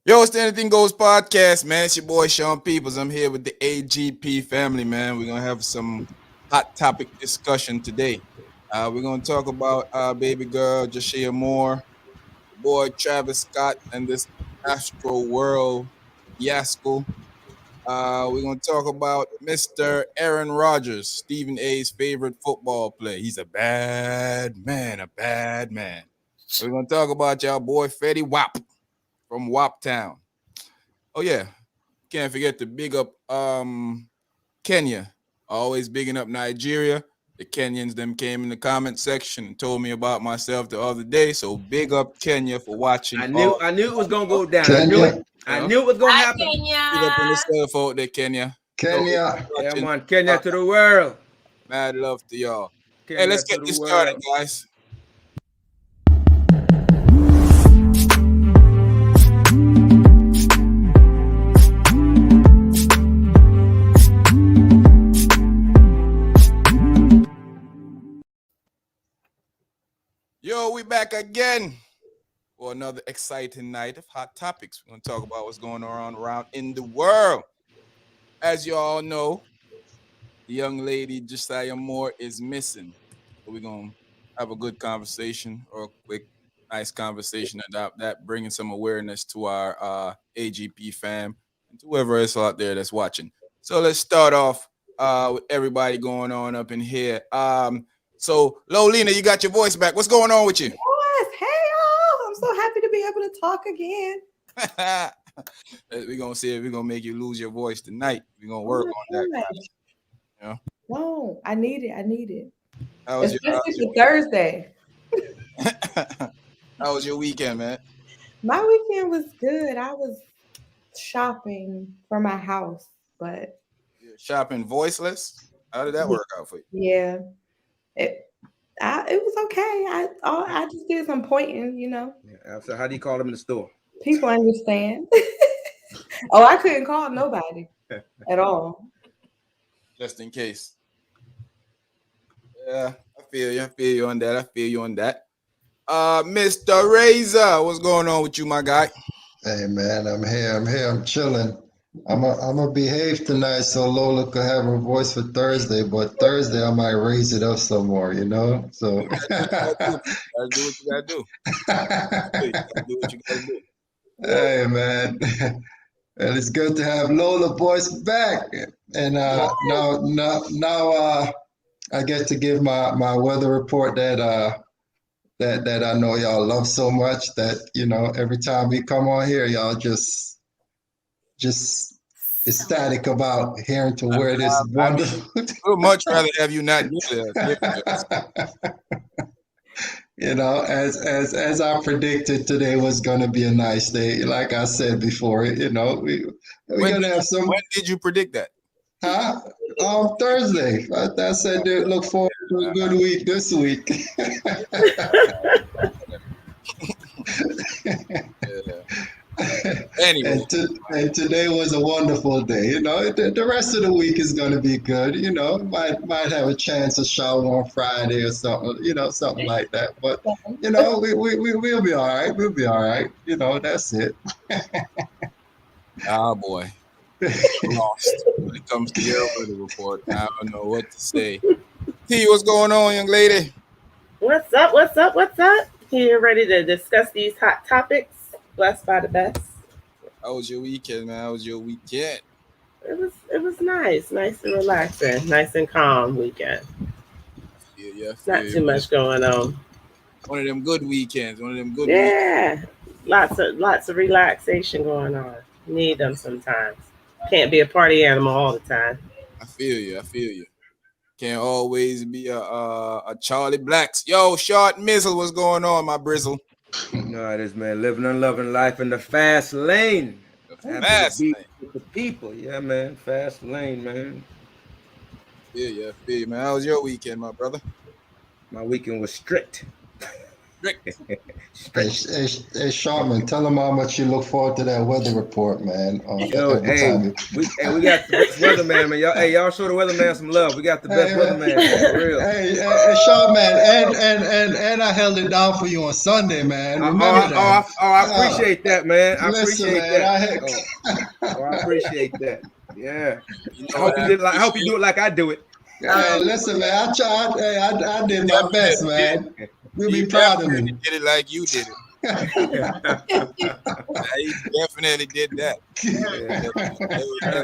Yo, it's the Anything Goes podcast, man. It's your boy Sean Peoples. I'm here with the AGP family, man. We're gonna have some hot topic discussion today. We're gonna talk about baby girl Jashyah Moore, boy Travis Scott, and this Astroworld fiasco. We're gonna talk about Mr. Aaron Rodgers, Stephen A's favorite football player. He's a bad man, a bad man. We're gonna talk about y'all boy Fetty Wap from Wap Town. Oh yeah, can't forget to big up Kenya. Always bigging up Nigeria. The Kenyans them came in the comment section and told me about myself the other day. So big up Kenya for watching I knew all. I knew it was gonna go down. I knew Kenya, it. I You know, knew it was gonna Hi, happen. big up on Kenya. yourself out there, Kenya. So Kenya. Yeah, watching. man. Kenya Uh, to the world. mad love to y'all. Hey, Kenya let's to get the this started, world. guys. Yo, we back again for another exciting night of hot topics. We're gonna talk about what's going on around in the world. As you all know, the young lady Jashyah Moore is missing. So we're gonna have a good conversation or a quick, nice conversation about that, bringing some awareness to our AGP fam and to whoever else out there that's watching. So let's start off with everybody going on up in here. So Lolina, you got your voice back. What's going on with you? Yes. Hey, y'all. I'm so happy to be able to talk again. We're gonna see if we're gonna make you lose your voice tonight. We're gonna Oh work my on that. gosh. You know, No, I need it. I need it. how was Especially for Thursday. how was your weekend, man? My weekend was good. I was shopping for my house, but You're shopping voiceless. How did that work out for you? yeah, it it was okay. I just did some pointing. Yeah, so how do you call them in the store? People understand. Oh, I couldn't call nobody at all. Just in case. Yeah, I feel you. I feel you on that. I feel you on that. Mr. Razor, what's going on with you, my guy? Hey man, I'm here. I'm chilling. I'm gonna behave tonight so Lola could have her voice for Thursday, but Thursday I might raise it up some more, you know? So Gotta do what you gotta do. You gotta do what you gotta do. hey man. Well, it's good to have Lola voice back. And now I get to give my weather report that I know y'all love so much that every time we come on here, y'all just ecstatic about hearing to where this I mean, wonderful, we'd much rather have you not do that. Give it to us. as I predicted, today was gonna be a nice day. Like I said before, we're When gonna have some, when did you predict that? huh? Thursday. I said look forward to a good week this week. Yeah. Anyway, and today was a wonderful day. The rest of the week is going to be good. Might have a chance to shower on Friday or something. Something like that. But we'll be all right. We'll be all right. That's it. oh boy, lost when it comes to your weather report. I don't know what to say. T, what's going on, young lady? What's up? What's up? What's up? Here, ready to discuss these hot topics. Blessed by the best. How was your weekend, man? How was your weekend? It was nice and relaxing, nice and calm weekend. Yeah, Not too much going on. One of them good weekends. One of them good weekends. Yeah, lots of relaxation going on. Need them sometimes. Can't be a party animal all the time. I feel you. I feel you. Can't always be a Charlie Blacks. Yo, Short Missile, what's going on, my brizzle? You know how it is, man. Living and loving life in the fast lane. The Happy fast to be lane. with the people. Yeah, man. Fast lane, man. I feel you, man. How was your weekend, my brother? My weekend was strict. Hey, Sharman, tell them how much you look forward to that weather report, man. Yo, Every time you. we got the best weatherman, man. Y'all show the weatherman some love. We got the best Hey, weatherman, man, for real. hey, Sharman, and I held it down for you on Sunday, man. Remember that? I appreciate that, man. I Listen, appreciate man, that. I appreciate that. Yeah. You I know, hope I hope you do it like I do it. hey, listen, man. I tried. Hey, I did my best, man. You'll he be proud of definitely me. did it like you did it. He definitely did that.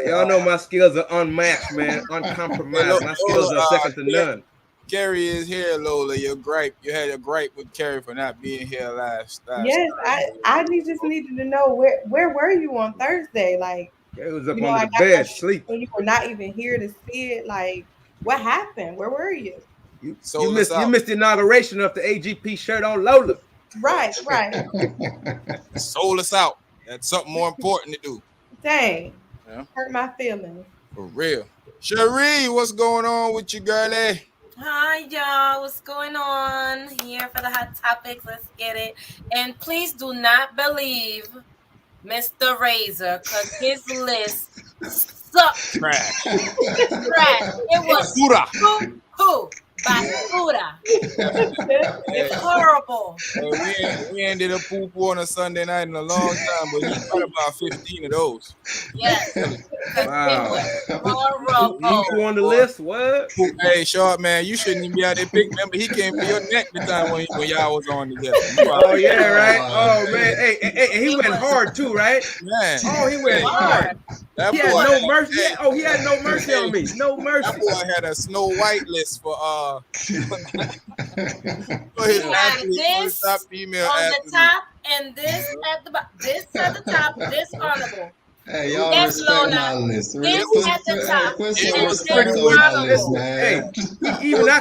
Y'all know my skills are unmatched, man. Uncompromised. My skills are second to none. Carrie is here, Lola. Your gripe. You had a gripe with Carrie for not being here last Yes, I Thursday. just needed to know where were you on Thursday? Like, It was up you know, under I the got your bed, shirt sleep. and you were not even here to see it. Like, what happened? Where were you? You Sold us missed out. the inauguration of the AGP shirt on Lola. Right. Sold us out. That's something more important to do. Dang. Yeah, Hurt my feelings. for real. Cherie, what's going on with you, girlie? Hi, y'all. What's going on? Here for the hot topics. Let's get it. And please do not believe Mr. Razor, because his list sucked. Trash. Trash. It was Basura. poo basura. It's horrible. We ended up poo on a Sunday night in a long time, but he got about 15 of those. Yes. Wow. It was You on the list? What? Hey, Sharp man, you shouldn't even be out there picking. Remember, he came for your neck the time when y'all was on together. Oh yeah, right. Oh man, hey, he went hard too, right? Man, Oh, he went hard. that He had boy. no mercy. Hey, He had no mercy on me. No mercy. that boy had a Snow White list for his He had athletes, this top female on athletes. the top and this at the bottom. This at the top, this honorable. Hey, y'all Yes, respect Lola. my list. This at the top. Put It some was respect pretty on my honorable. list, Hey, man. even I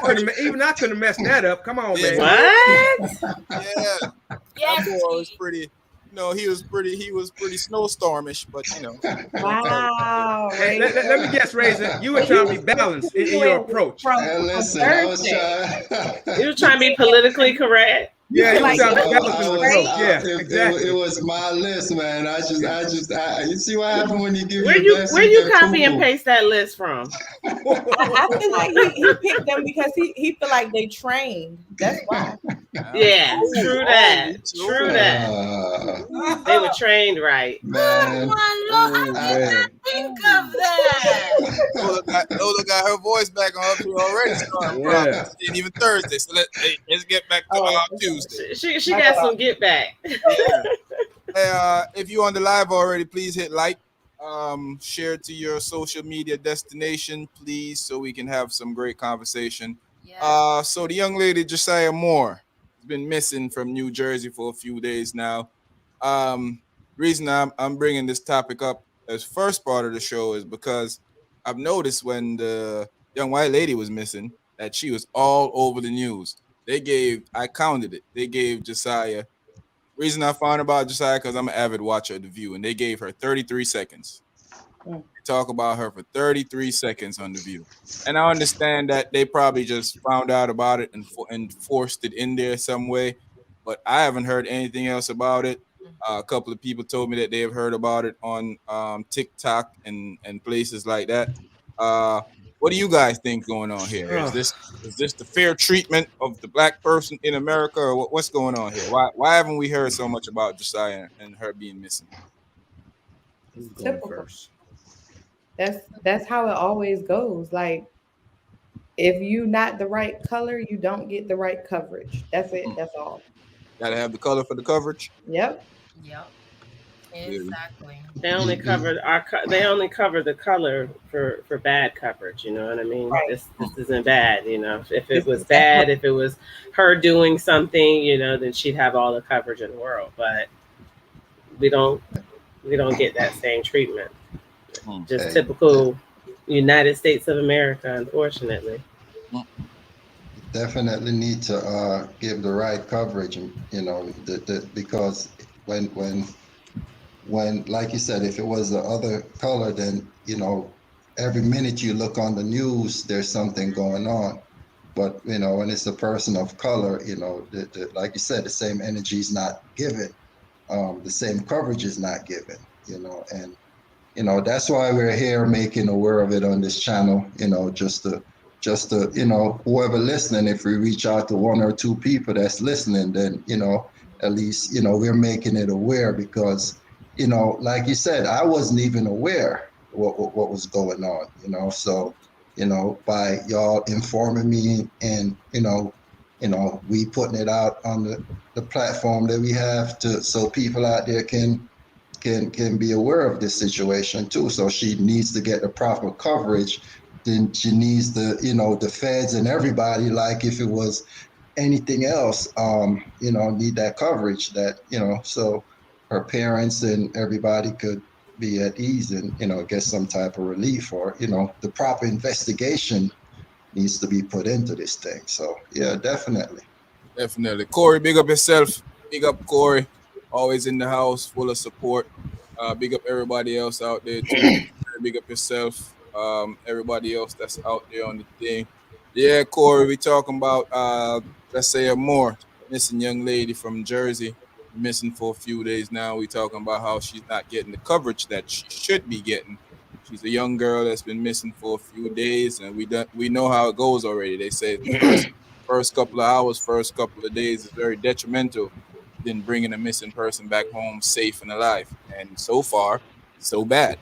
couldn't mess that up. Come on, man. What? Yeah, Yes, that boy was T. pretty. He was pretty snowstormish, but Wow. Hey, let me guess, Razor. You were trying to be balanced in your approach. Hey, listen, I was trying. You were trying to be politically correct. Yeah, you were trying to be I balanced in was, the approach. I, Yeah, it, exactly. it was my list, man. You see what happened when you give Where your you best? where you get copy and poo-poo. paste that list from? I feel like he picked them because he feel like they trained. That's why. Yeah, true that. True that. They were trained right. Man. Lord, I did not think of that. Lola got her voice back on up here already. Starting Yeah. problems. It ain't even Thursday, so let's get back to Tuesday. She got some get back. Hey, if you on the live already, please hit like, share to your social media destination, please, so we can have some great conversation. Yeah. So the young lady Jashyah Moore has been missing from New Jersey for a few days now. Reason I'm bringing this topic up as first part of the show is because I've noticed when the young white lady was missing that she was all over the news. I counted it. They gave Jashyah. Reason I found about Jashyah because I'm an avid watcher of The View, and they gave her 33 seconds. Mm. Talk about her for 33 seconds on The View. And I understand that they probably just found out about it and forced it in there some way, but I haven't heard anything else about it. A couple of people told me that they have heard about it on TikTok and places like that. What do you guys think going on here? Is this the fair treatment of the black person in America, or what's going on here? Why haven't we heard so much about Jashyah and her being missing? Who's going Typical. first? That's how it always goes. Like, if you not the right color, you don't get the right coverage. That's it. That's all. Gotta have the color for the coverage. Yep. Yep. Exactly. They only covered they only cover the color for bad coverage. You know what I mean? Right. This isn't bad. You know, if it was bad, if it was her doing something, then she'd have all the coverage in the world. But we don't get that same treatment. Just Hey. typical United States of America, unfortunately. Definitely need to give the right coverage, because when like you said, if it was the other color, then every minute you look on the news, there's something going on. But when it's a person of color, like you said, the same energy is not given, the same coverage is not given, and that's why we're here making aware of it on this channel, just to whoever listening, if we reach out to one or two people that's listening, then at least we're making it aware, because like you said, I wasn't even aware what was going on, so by y'all informing me, and we putting it out on the platform that we have, to so people out there can be aware of this situation too. So she needs to get the proper coverage. Then she needs the feds and everybody, like if it was anything else, need that coverage, that so her parents and everybody could be at ease, and get some type of relief, or the proper investigation needs to be put into this thing. So yeah, definitely. Definitely. Corey, big up yourself. Big up Corey. Always in the house, full of support. Big up everybody else out there too. Big up yourself. Everybody else that's out there on the thing. Yeah, Corey, we talking about let's say a more missing young lady from Jersey. Missing for a few days now. We talking about how she's not getting the coverage that she should be getting. She's a young girl that's been missing for a few days, and we know how it goes already. They say the first couple of hours, first couple of days is very detrimental than bringing a missing person back home safe and alive. And so far, so bad.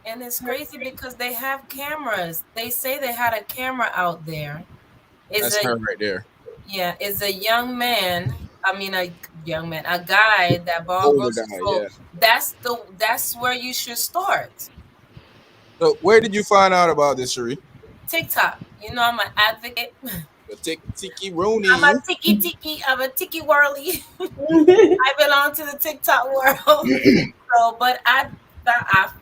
And it's crazy because they have cameras. They say they had a camera out there. Is That's a her right there. Yeah, is a young man. I mean, a young man, a guy that bought Older groceries. guy, So yeah. that's where you should start. So where did you find out about this, Cherie? TikTok. You know, I'm an advocate. The Tiki I'm a Rooney. tiki. I'm a tiki whirly. I belong to the TikTok world. So, but I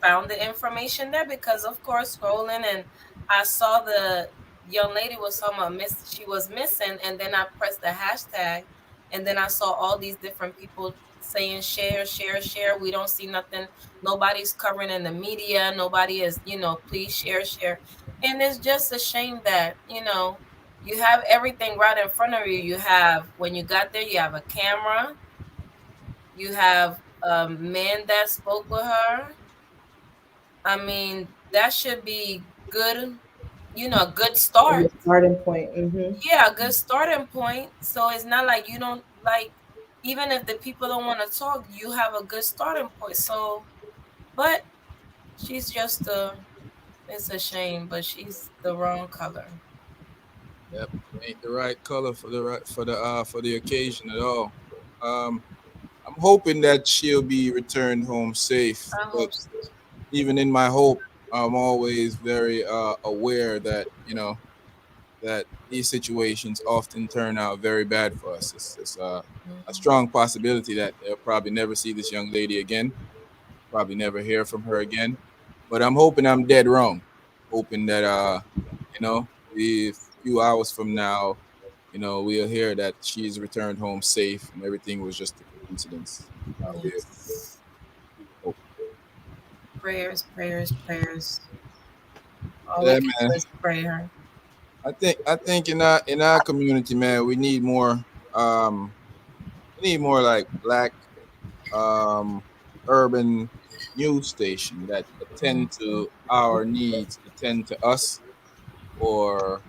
found the information there because, of course, scrolling, and I saw the young lady was talking about she was missing, and then I pressed the hashtag, and then I saw all these different people saying share, share, share. We don't see nothing. Nobody's covering in the media. Nobody is, please share, share. And it's just a shame that, you have everything right in front of you. You have, when you got there, you have a camera, you have a man that spoke with her. I mean, that should be good, a good start. Starting point. Yeah, a good starting point. So it's not like you don't like, even if the people don't want to talk, you have a good starting point. So, but she's just it's a shame, but she's the wrong color. Yep, ain't the right color for the occasion at all. Um, I'm hoping that she'll be returned home safe, I but hope so. even in my hope, I'm always very aware that that these situations often turn out very bad for us. It's a strong possibility that they'll probably never see this young lady again, probably never hear from her again. But I'm hoping I'm dead wrong. Hoping that a few hours from now, we'll hear that she's returned home safe and everything was just a coincidence. Yes. We hope. Prayers, prayers, prayers. All we Yeah, can do man. is pray her. I think in our community, man, we need more like black um urban news station that attend to our needs, attend to us or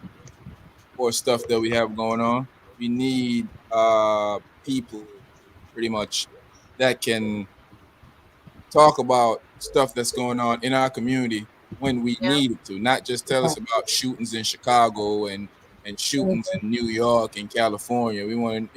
stuff that we have going on. We need people pretty much that can talk about stuff that's going on in our community when we Yeah. need it to, not just tell us about shootings in Chicago and shootings in New York and California. We want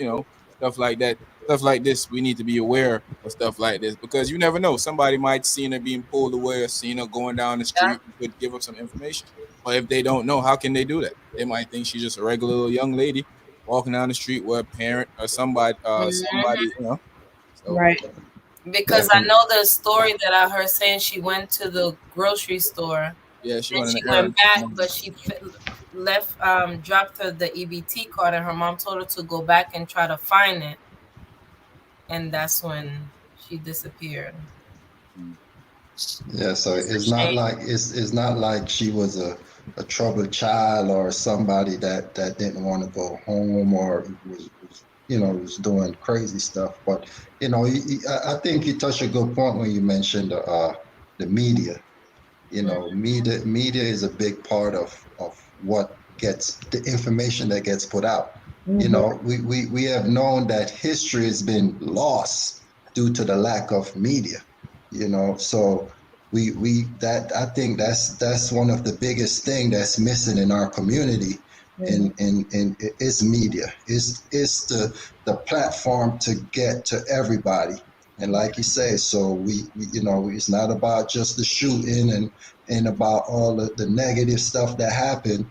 stuff like that, stuff like this. We need to be aware of stuff like this because you never know. Somebody might seen her being pulled away or seen her going down the Yeah. street and could give up some information. But if they don't know, how can they do that? They might think she's just a regular little young lady walking down the street with a parent or somebody, Mhm. So Right. Because I Definitely. know the story that I heard saying she went to the grocery store, yeah, she then running she an went errand for back, someone. but she left, dropped her the EBT card, and her mom told her to go back and try to find it, and that's when she disappeared. Mm. Yeah, so It's a it's not shame. like it's not like she was a a troubled child or somebody that didn't want to go home or was was doing crazy stuff. But I think you touched a good point when you mentioned the media. Media is a big part of what gets the information that gets put out. Mm-hmm. We have known that history has been lost due to the lack of media. So we that I think that's one of the biggest thing that's missing in our community. Mm-hmm. And it's media. It's the platform to get to everybody. And like you say, so it's not about just the shooting and about all the negative stuff that happened,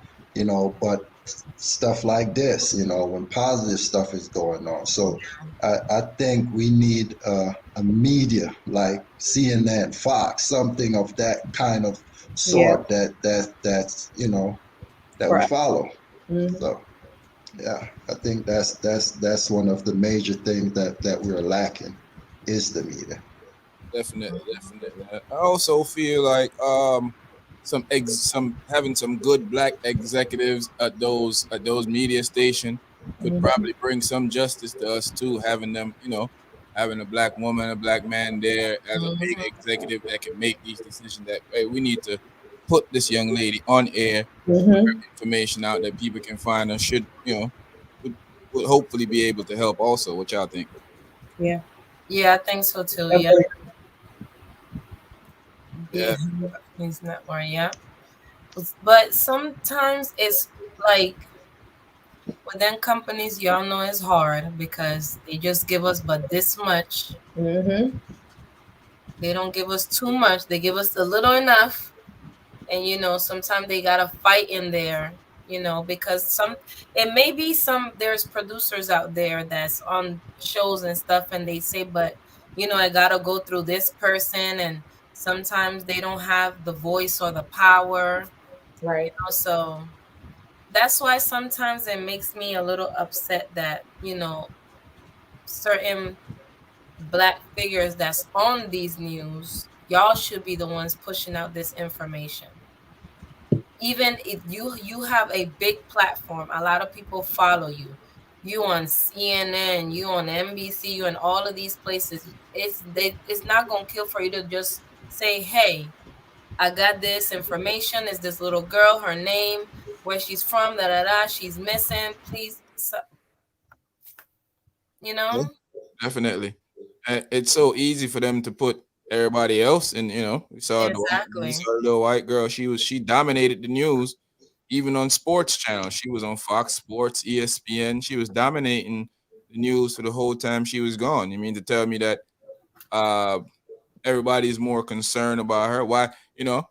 but stuff like this, when positive stuff is going on. So I think we need a media like CNN, Fox, something of that kind of Yeah. sort that we Right. follow. Mm-hmm. So yeah, I think that's one of the major things that we're lacking is the media. Definitely, definitely. I also feel like some having some good black executives at those media station could Mm-hmm. probably bring some justice to us too. Having them, having a black woman, a black man there as a big Mhm. executive that can make these decisions. That hey, we need to put this young lady on air, Mm-hmm. information out that people can find and should would, would hopefully be able to help. Also, what y'all think? Yeah. Yeah, I think so too. Yeah, Agree. Yeah, be News Network. Yeah, but sometimes it's like within companies, y'all know it's hard because they just give us but this much. Mm-hmm. They don't give us too much. They give us a little enough, and sometimes they gotta fight in there. Because it may be there's producers out there that's on shows and stuff, and they say, but I gotta go through this person, and sometimes they don't have the voice or the power. Right. So that's why sometimes it makes me a little upset that certain black figures that's on these news, y'all should be the ones pushing out this information. Even if you have a big platform, a lot of people follow you. You on CNN, you on NBC, you in all of these places. It's not gonna kill for you to just say, "Hey, I got this information. Is this little girl? Her name, where she's from, da da da. She's missing. Please, you yeah, know." definitely. And it's so easy for them to put everybody else in. We Exactly. saw the little white girl. She dominated the news, even on sports channels. She was on Fox Sports, ESPN. She was dominating the news for the whole time she was gone. You mean to tell me that uh, everybody's more concerned about her? Why?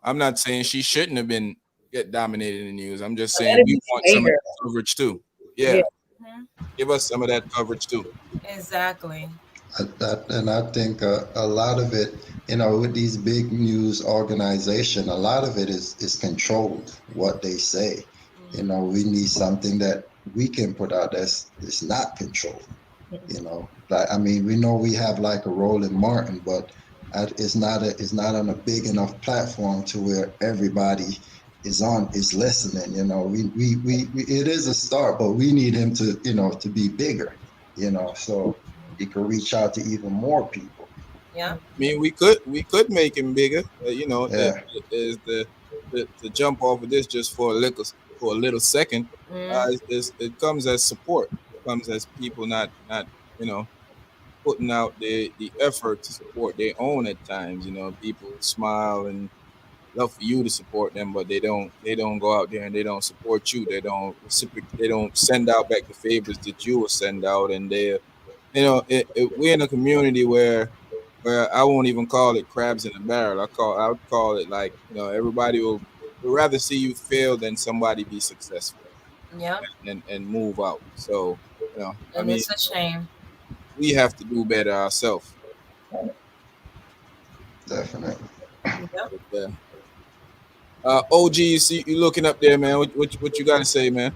I'm not saying she shouldn't have been get dominated in the news. I'm just But saying let it we be want some of fair. that coverage too. Yeah. Yeah, Mhm. give us some of that coverage too. Exactly. And I think a lot of it, with these big news organization, a lot of it is controlled what they say. Mhm. We need something that we can put out that's not controlled. Like I mean, we know we have like a Roland Martin, but it's not on a big enough platform to where everybody is listening. It is a start, but we need him to be bigger. So he could reach out to even more people. Yeah. I mean, we could make him bigger. Yeah, Is the jump off of this just for a little second. Mm. It comes as support. It comes as people not you know putting out the effort to support their own at times. People smile and love for you to support them, but they don't go out there and they don't support you. They don't reciprocate. They don't send out back the favors that you will send out, and we're in a community where I won't even call it crabs in a barrel. I would call it like everybody will rather see you fail than somebody be successful Yeah. and move out. So I And mean, it's a shame. we have to do better ourselves. definitely. Yep. Yeah. OG, you see you looking up there, man. What you got to say, man?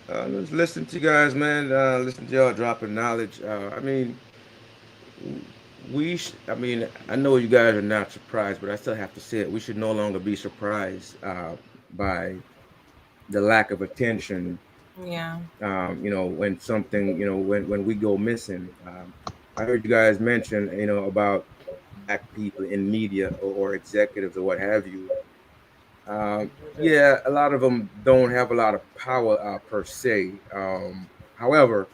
Just listen to you guys, man. Listen to y'all dropping knowledge. I mean, I mean, I know you guys are not surprised, but I still have to say it. We should no longer be surprised by the lack of attention. Yeah. When something, when we go missing. I heard you guys mention, about black people in media or executives or what have you. Yeah, a lot of them don't have a lot of power per se. However,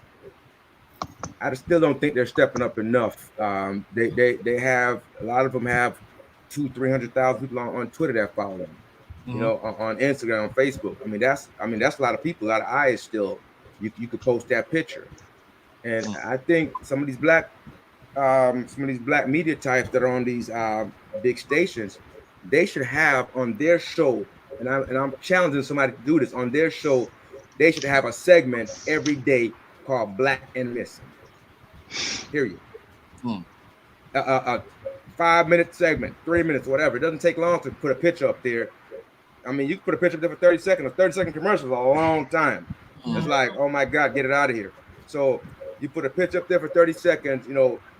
I still don't think they're stepping up enough. They have a lot of them have 300,000 people on Twitter that follow them. Mhm. On Instagram, on Facebook. That's a lot of people, a lot of eyes still. You could post that picture, and Mm. I think some of these black media types that are on these big stations, they should have on their show, and I'm challenging somebody to do this on their show. They should have a segment every day called Black and Missing. Period. Mm. A 5 minute segment, 3 minutes, whatever. It doesn't take long to put a picture up there. You can put a picture up there for 30 seconds. A 30-second commercial is a long time. It's Mm. like, oh my God, get it out of here. So you put a picture up there for 30 seconds,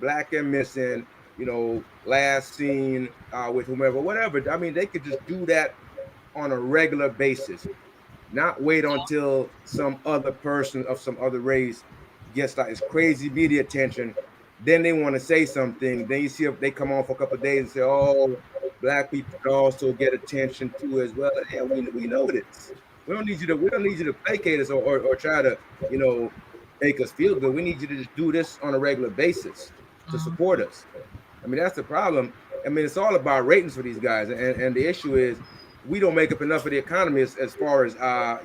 Black and Missing, last scene with whomever, whatever. They could just do that on a regular basis, not wait until some other person of some other race gets like this crazy media attention. Then they want to say something. Then you see if they come on for a couple of days and say, "Oh, black people can also get attention too as well." Yeah, we know this. We don't need you to placate us or try to make us feel good. We need you to just do this on a regular basis to support us. That's the problem. It's all about ratings for these guys, and the issue is we don't make up enough of the economy as far as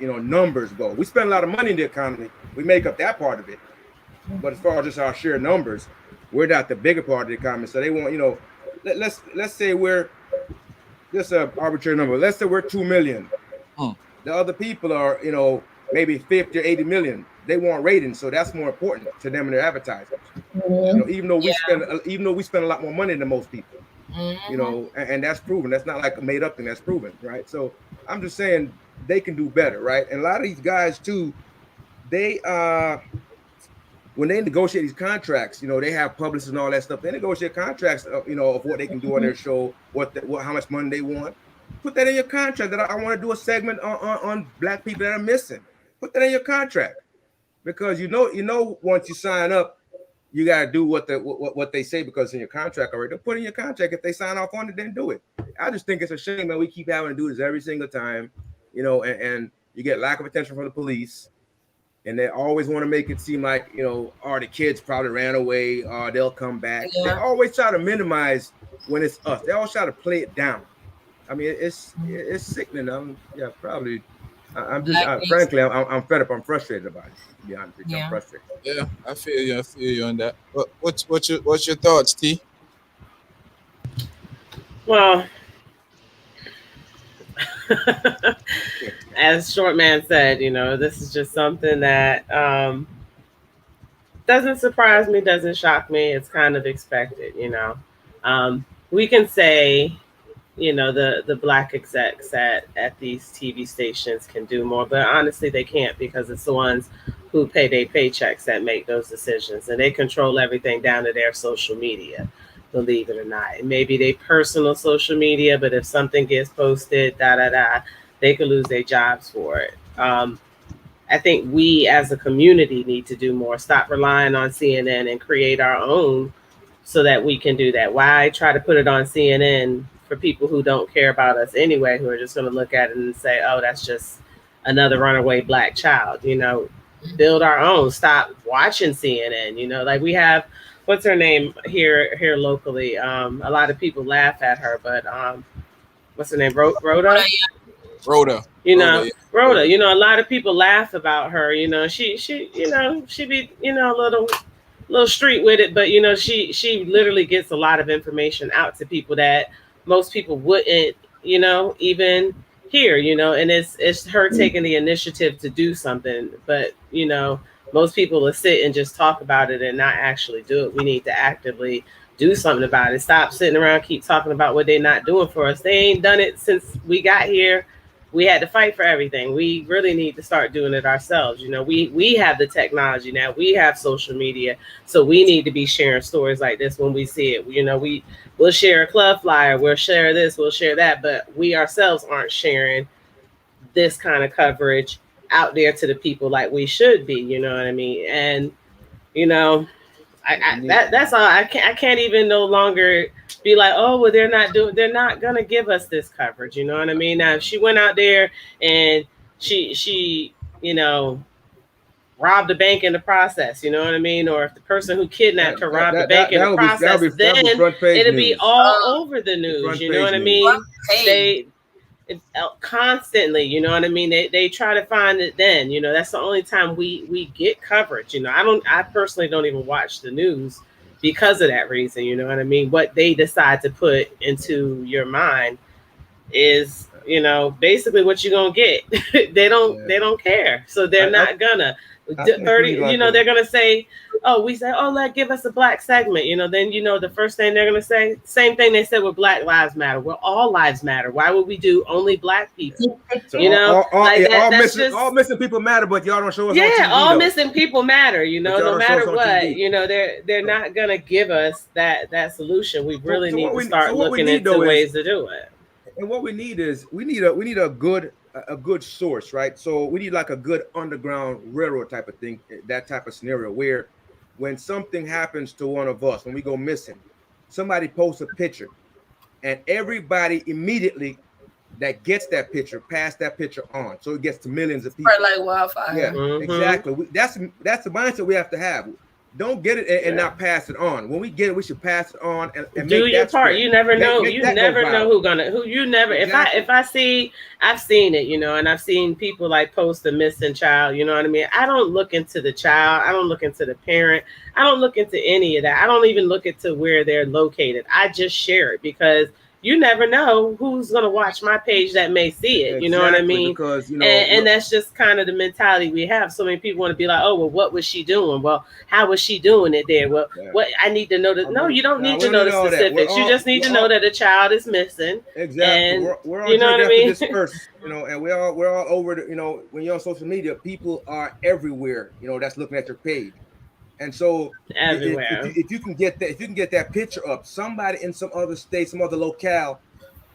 numbers go. We spend a lot of money in the economy. We make up that part of it, but as far as just our sheer numbers, we're not the bigger part of the economy. So they want let's say we're just an arbitrary number. Let's say we're 2 million. Mm. The other people are maybe 50 or 80 million. They want ratings, so that's more important to them and their advertisers. Even though we spend a lot more money than most people. And that's proven. That's not like a made up thing. That's proven, right? So I'm just saying they can do better, right? And a lot of these guys too, they when they negotiate these contracts, they have publicists and all that stuff. They negotiate contracts, of what they can do on their show, how much money they want. Put that in your contract. That I want to do a segment on black people that are missing. Put that in your contract, because once you sign up, you gotta do what they say because it's in your contract already. They'll put in your contract. If they sign off on it, then do it. I just think it's a shame that we keep having to do this every single time, and you get lack of attention from the police, and they always want to make it seem like the kids probably ran away, or they'll come back. Yeah. They always try to minimize when it's us. They always try to play it down. It's sickening. I'm frankly, I'm fed up. I'm frustrated about it. To be honest with you, I'm frustrated. Yeah, I feel you on that. What's your thoughts, T? Well, as Short Man said, this is just something that doesn't surprise me, doesn't shock me. It's kind of expected, We can say, the black execs at these TV stations can do more, but honestly, they can't, because it's the ones who pay their paychecks that make those decisions, and they control everything down to their social media, believe it or not. It may be their personal social media, but if something gets posted, they could lose their jobs for it. I think we as a community need to do more. Stop relying on CNN and create our own so that we can do that. Why try to put it on CNN for people who don't care about us anyway, who are just going to look at it and say, oh, that's just another runaway black child, build our own. Stop watching CNN, like we have, what's her name here locally? A lot of people laugh at her, but what's her name? Rhoda? Rhoda. Rhoda, a lot of people laugh about her, she be, a little street with it, but she literally gets a lot of information out to people that most people wouldn't, even hear, and it's her taking the initiative to do something. But most people will sit and just talk about it and not actually do it. We need to actively do something about it. Stop sitting around, keep talking about what they're not doing for us. They ain't done it since we got here. We had to fight for everything. We really need to start doing it ourselves. We have the technology now. We have social media. So we need to be sharing stories like this when we see it. We'll share a club flyer. We'll share this. We'll share that. But we ourselves aren't sharing this kind of coverage out there to the people like we should be, you know what I mean? And you know, that's all. I can't even no longer be like, oh well, they're not gonna give us this coverage, you know what I mean? Now if she went out there and she you know, robbed a bank in the process, you know what I mean? Or if the person who kidnapped her robbed a bank in the process, then it'll be all over the news, you know what I mean? They constantly, you know what I mean? They try to find it then, you know, that's the only time we get coverage, you know. I personally don't even watch the news because of that reason, you know what I mean? What they decide to put into your mind is, you know, basically what you're gonna get. They don't care, so they're not gonna 30, you know, they're gonna say, oh, we say, oh, give us a black segment, you know, then you know the first thing they're gonna say, same thing they said with Black Lives Matter. Well, all lives matter. Why would we do only black people? So you know, all missing people matter, but y'all don't show us. Yeah, on TV, all though. missing people matter. You know, no matter what, you know, they're not gonna give us that solution. We really need to start looking into ways to do it. And what we need is we need a good source, right? So we need like a good underground railroad type of thing, that type of scenario where when something happens to one of us, when we go missing, somebody posts a picture and everybody immediately that gets that picture, pass that picture on. So it gets to millions of people. Like wildfire. Yeah, exactly. That's the mindset we have to have. Don't get it and not pass it on. When we get it, we should pass it on and do make your that part. spread. You never know. Make You that never go know viral. who you never. Exactly. If I see, I've seen it, you know, and I've seen people like post a missing child. You know what I mean? I don't look into the child. I don't look into the parent. I don't look into any of that. I don't even look into where they're located. I just share it because you never know who's going to watch my page that may see it. You know what I mean? Because, you know, and that's just kind of the mentality we have. So many people want to be like, oh, well, what was she doing? Well, how was she doing it there? Well, what I need to know that. No, you don't need to know the specifics. You just need to know that a child is missing. Exactly. And, we're all you know what I mean? dispersed, you know, and we're all over the, you know, when you're on social media, people are everywhere, you know, that's looking at your page. And so everywhere. If you can get that picture up, somebody in some other state, some other locale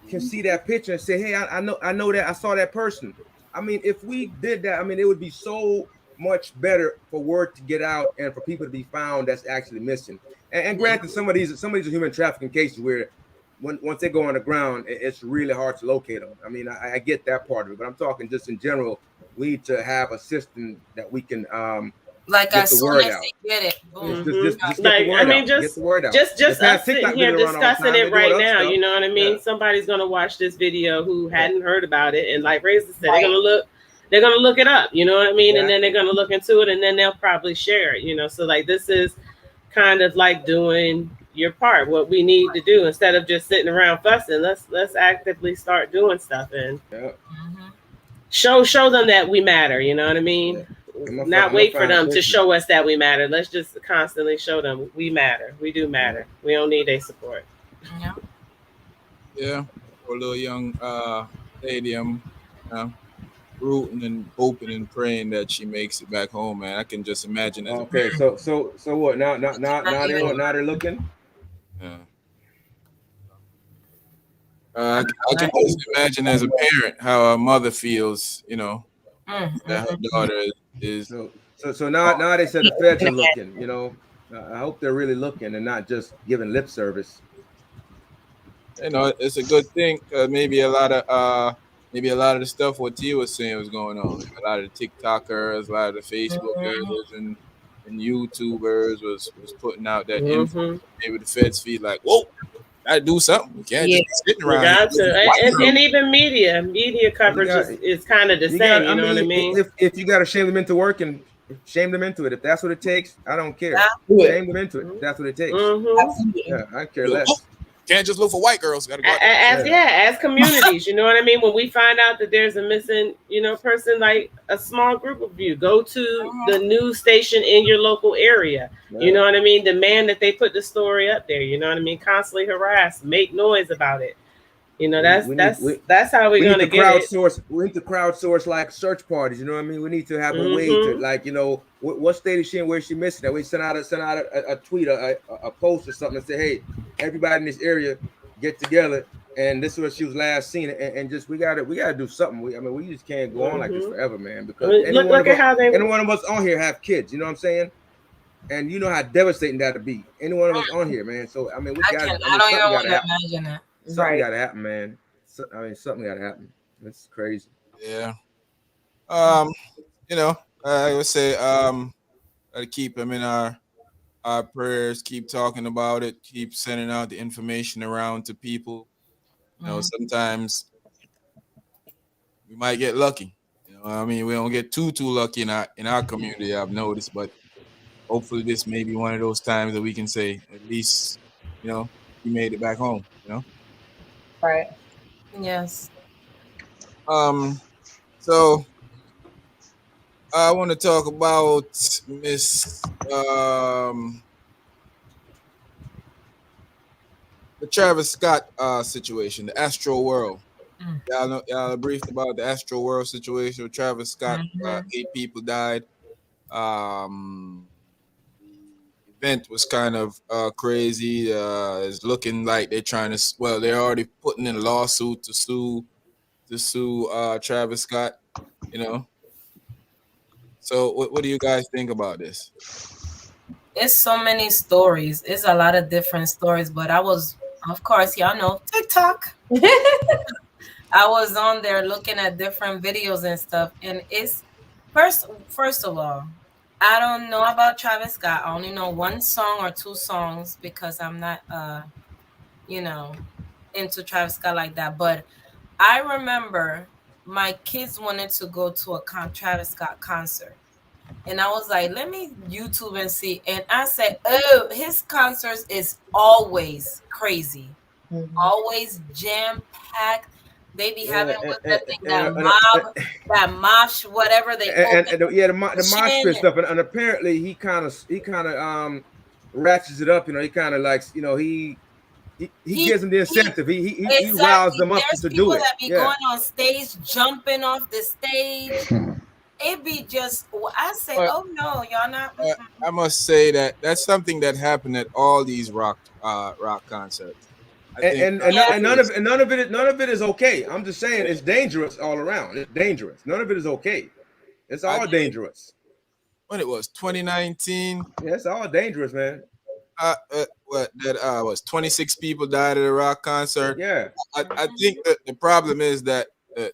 can see that picture and say, hey, I know that I saw that person. I mean, if we did that, I mean, it would be so much better for word to get out and for people to be found that's actually missing. And granted, some of these are human trafficking cases where once they go on the ground, it's really hard to locate them. I mean, I get that part of it, but I'm talking just in general. We need to have a system that we can like as soon as they get it, just like, I mean, get the word out. Just us sitting here discussing it right now. You know what I mean? Yeah. Somebody's gonna watch this video who hadn't heard about it, and like Razor said, they're gonna look it up. You know what I mean? And then they're gonna look into it, and then they'll probably share it. You know, so like this is kind of like doing your part. What we need to do instead of just sitting around fussing, let's actively start doing stuff and show them that we matter. You know what I mean? Yeah. Not wait for them to show us that we matter. Let's just constantly show them we matter. We do matter. We don't need their support. Yeah. For a little young stadium, rooting and hoping and praying that she makes it back home, man. I can just imagine. Okay, so what? Now they're looking. Yeah. I can just imagine as a parent how a mother feels, you know, that her daughter is. So now they said the feds are looking. You know, I hope they're really looking and not just giving lip service. You know, it's a good thing. Maybe a lot of the stuff what Tia was saying was going on. A lot of the TikTokers, a lot of the Facebookers, and YouTubers was putting out that info. Maybe the feds feel like, whoa. Gotta do something. We can't just be sitting around. And even media coverage is kind of the same. You know what I mean? If you got to shame them into work and shame them into it, if that's what it takes, I don't care. Shame them into it. If that's what it takes. Yeah, I care less. Can't just look for white girls. Gotta go as communities, you know what I mean? When we find out that there's a missing, you know, person, like a small group of you, go to the news station in your local area. You know what I mean? Demand that they put the story up there. You know what I mean? Constantly harass, make noise about it. You know, that's how we're gonna get it. We need to crowdsource like search parties. You know what I mean? We need to have a way to, like, you know, what state is she in? Where is she missing? That we send out a tweet, a post or something, and say, hey, everybody in this area, get together and this is where she was last seen. And just we gotta do something. We just can't go on like this forever, man. Because look at how they. any one of us on here have kids. You know what I'm saying? And you know how devastating that'd be. Any one of us on here, man. So we got. I don't even want to imagine that. Something gotta happen, man. Something gotta happen. It's crazy. Yeah. I would say gotta keep them in our prayers, keep talking about it, keep sending out the information around to people. Sometimes we might get lucky. We don't get too lucky in our community, I've noticed, but hopefully this may be one of those times that we can say at least, we made it back home, Right. Yes. So I want to talk about Miss the Travis Scott situation, the Astroworld. Y'all briefed about the Astroworld situation with Travis Scott. 8 people died. The event was kind of crazy. It's looking like they're trying to. Well, they're already putting in a lawsuit to sue Travis Scott. So what do you guys think about this? It's so many stories. It's a lot of different stories, but I was, of course, y'all know TikTok. I was on there looking at different videos and stuff, and it's first of all, I don't know about Travis Scott. I only know 1 song or 2 songs because I'm not into Travis Scott like that. But I remember my kids wanted to go to a Travis Scott concert. And I was like, let me YouTube and see. And I said, oh, his concerts is always crazy. Always jam-packed. They be having that mosh, whatever they the mosh pit stuff. And apparently he kind of ratchets it up. He kind of likes, he gives them the incentive. He riles them up to do it. There's people that be going on stage, jumping off the stage. It be just, I say, oh no, y'all not. I must say that's something that happened at all these rock concerts. And none of it is okay. I'm just saying it's dangerous all around. It's dangerous. None of it is okay. It's all dangerous. When it was 2019. Yeah, it's all dangerous, man. Was 26 people died at a rock concert. Yeah. I think that the problem is that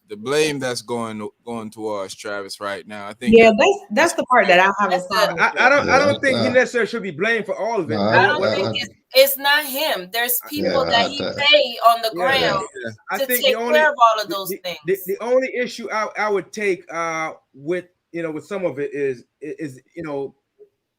the blame that's going towards Travis right now. I think that's the part that I have a problem. I don't think he necessarily should be blamed for all of it. I don't think it's not him. There's people that he pay on the ground to take care of all of those things. The only issue I would take with some of it is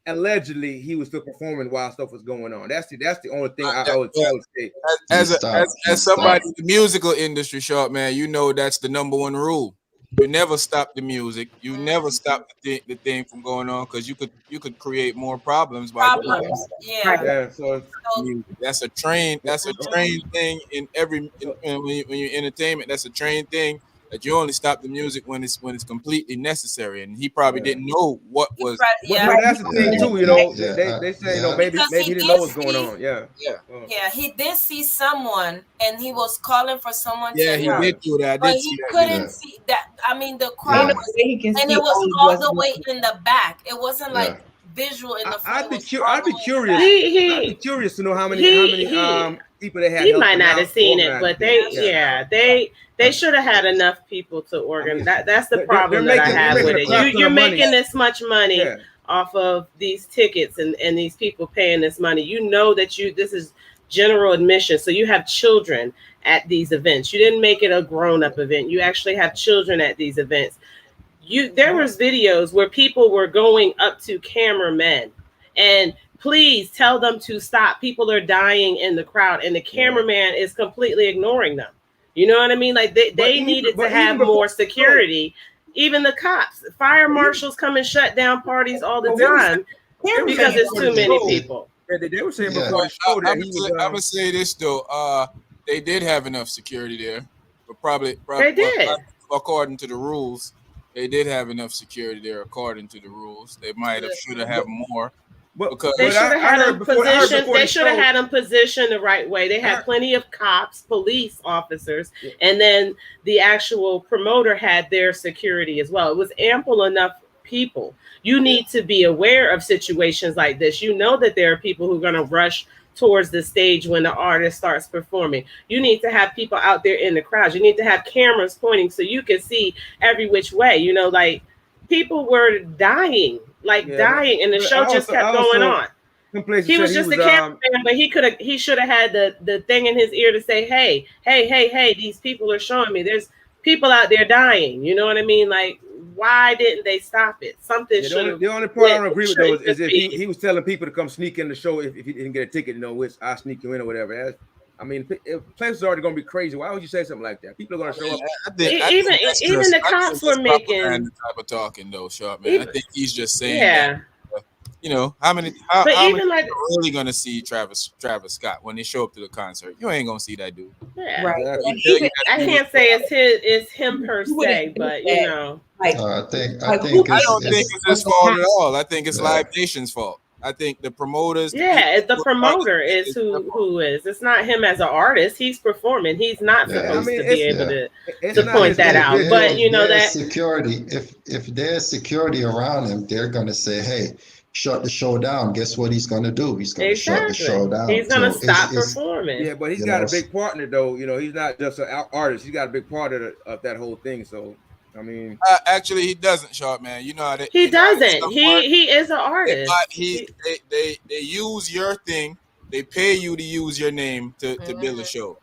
allegedly he was still performing while stuff was going on. That's the only thing I would say. As somebody in the musical industry, short man, that's the number 1 rule. You never stop the music. You never stop the thing from going on because you could create more problems. Yeah. So that's a trained thing in every when you're entertainment. That's a trained thing that you only stop the music when it's completely necessary. And he probably didn't know what was. Well, that's the thing too. They say maybe he didn't know what's going on. Yeah. He did see someone, and he was calling for someone. Yeah, he did do that. But he couldn't see that. I mean, the crowd, and it was all the way in the back. It wasn't like visual in the front. I'd be curious. I'd be curious to know how many people they had. He might not have seen it, but they should have had enough people to organize. That's the problem that I have with it. You're making this much money off of these tickets and these people paying this money. This is general admission, so you have children at these events. You didn't make it a grown-up event. You actually have children at these events. There was videos where people were going up to cameramen and please tell them to stop. People are dying in the crowd, and the cameraman is completely ignoring them. You know what I mean? Like they needed to have more security. Even the cops, fire marshals come and shut down parties all the time because it's too many people. They were saying before the show that I'm gonna say this though. They did have enough security there, but probably they did. According to the rules, they did have enough security there. According to the rules, they might have should have more. Because They but should have had heard him before- I heard positioned. before They the should have show- had him positioned the right way. They I had heard- plenty of cops, police officers, Yeah. and then the actual promoter had their security as well. It was ample enough people. You need to be aware of situations like this. You know that there are people who are going to rush towards the stage when the artist starts performing. You need to have people out there in the crowds. You need to have cameras pointing so you can see every which way. You know, like people were dying, dying, and the but show just kept going on. Some places He said was just a cameraman, but he should have had the thing in his ear to say, hey, these people are showing me there's people out there dying. You know what I mean? Like, why didn't they stop it? Something should have. The only part I don't agree with though is if be. he was telling people to come sneak in the show if he didn't get a ticket, which I sneak you in or whatever. I mean, if places are already going to be crazy, why would you say something like that? People are going to show up. Even the cops were making type of talking though, Sharp man. I think he's just saying that. How many even like are really gonna see Travis Scott when they show up to the concert? You ain't gonna see that dude. Yeah. Right. I can't say it's him per se, but you know. I don't think it's his fault at all. I think it's Live Nation's fault. I think the promoters. Yeah, the promoter is who is. It's not him as an artist. He's performing. He's not supposed to be able to point that out. But you know that security. If there's security around him, they're gonna say, "Hey, shut the show down." Guess what he's gonna do? He's gonna shut the show down. He's gonna stop performing. Yeah, but he's got a big partner though. He's not just an artist. He's got a big part of that whole thing. So. I mean, actually, he doesn't, Sharp man. You know how he doesn't. He is an artist. They use your thing. They pay you to use your name to build a show.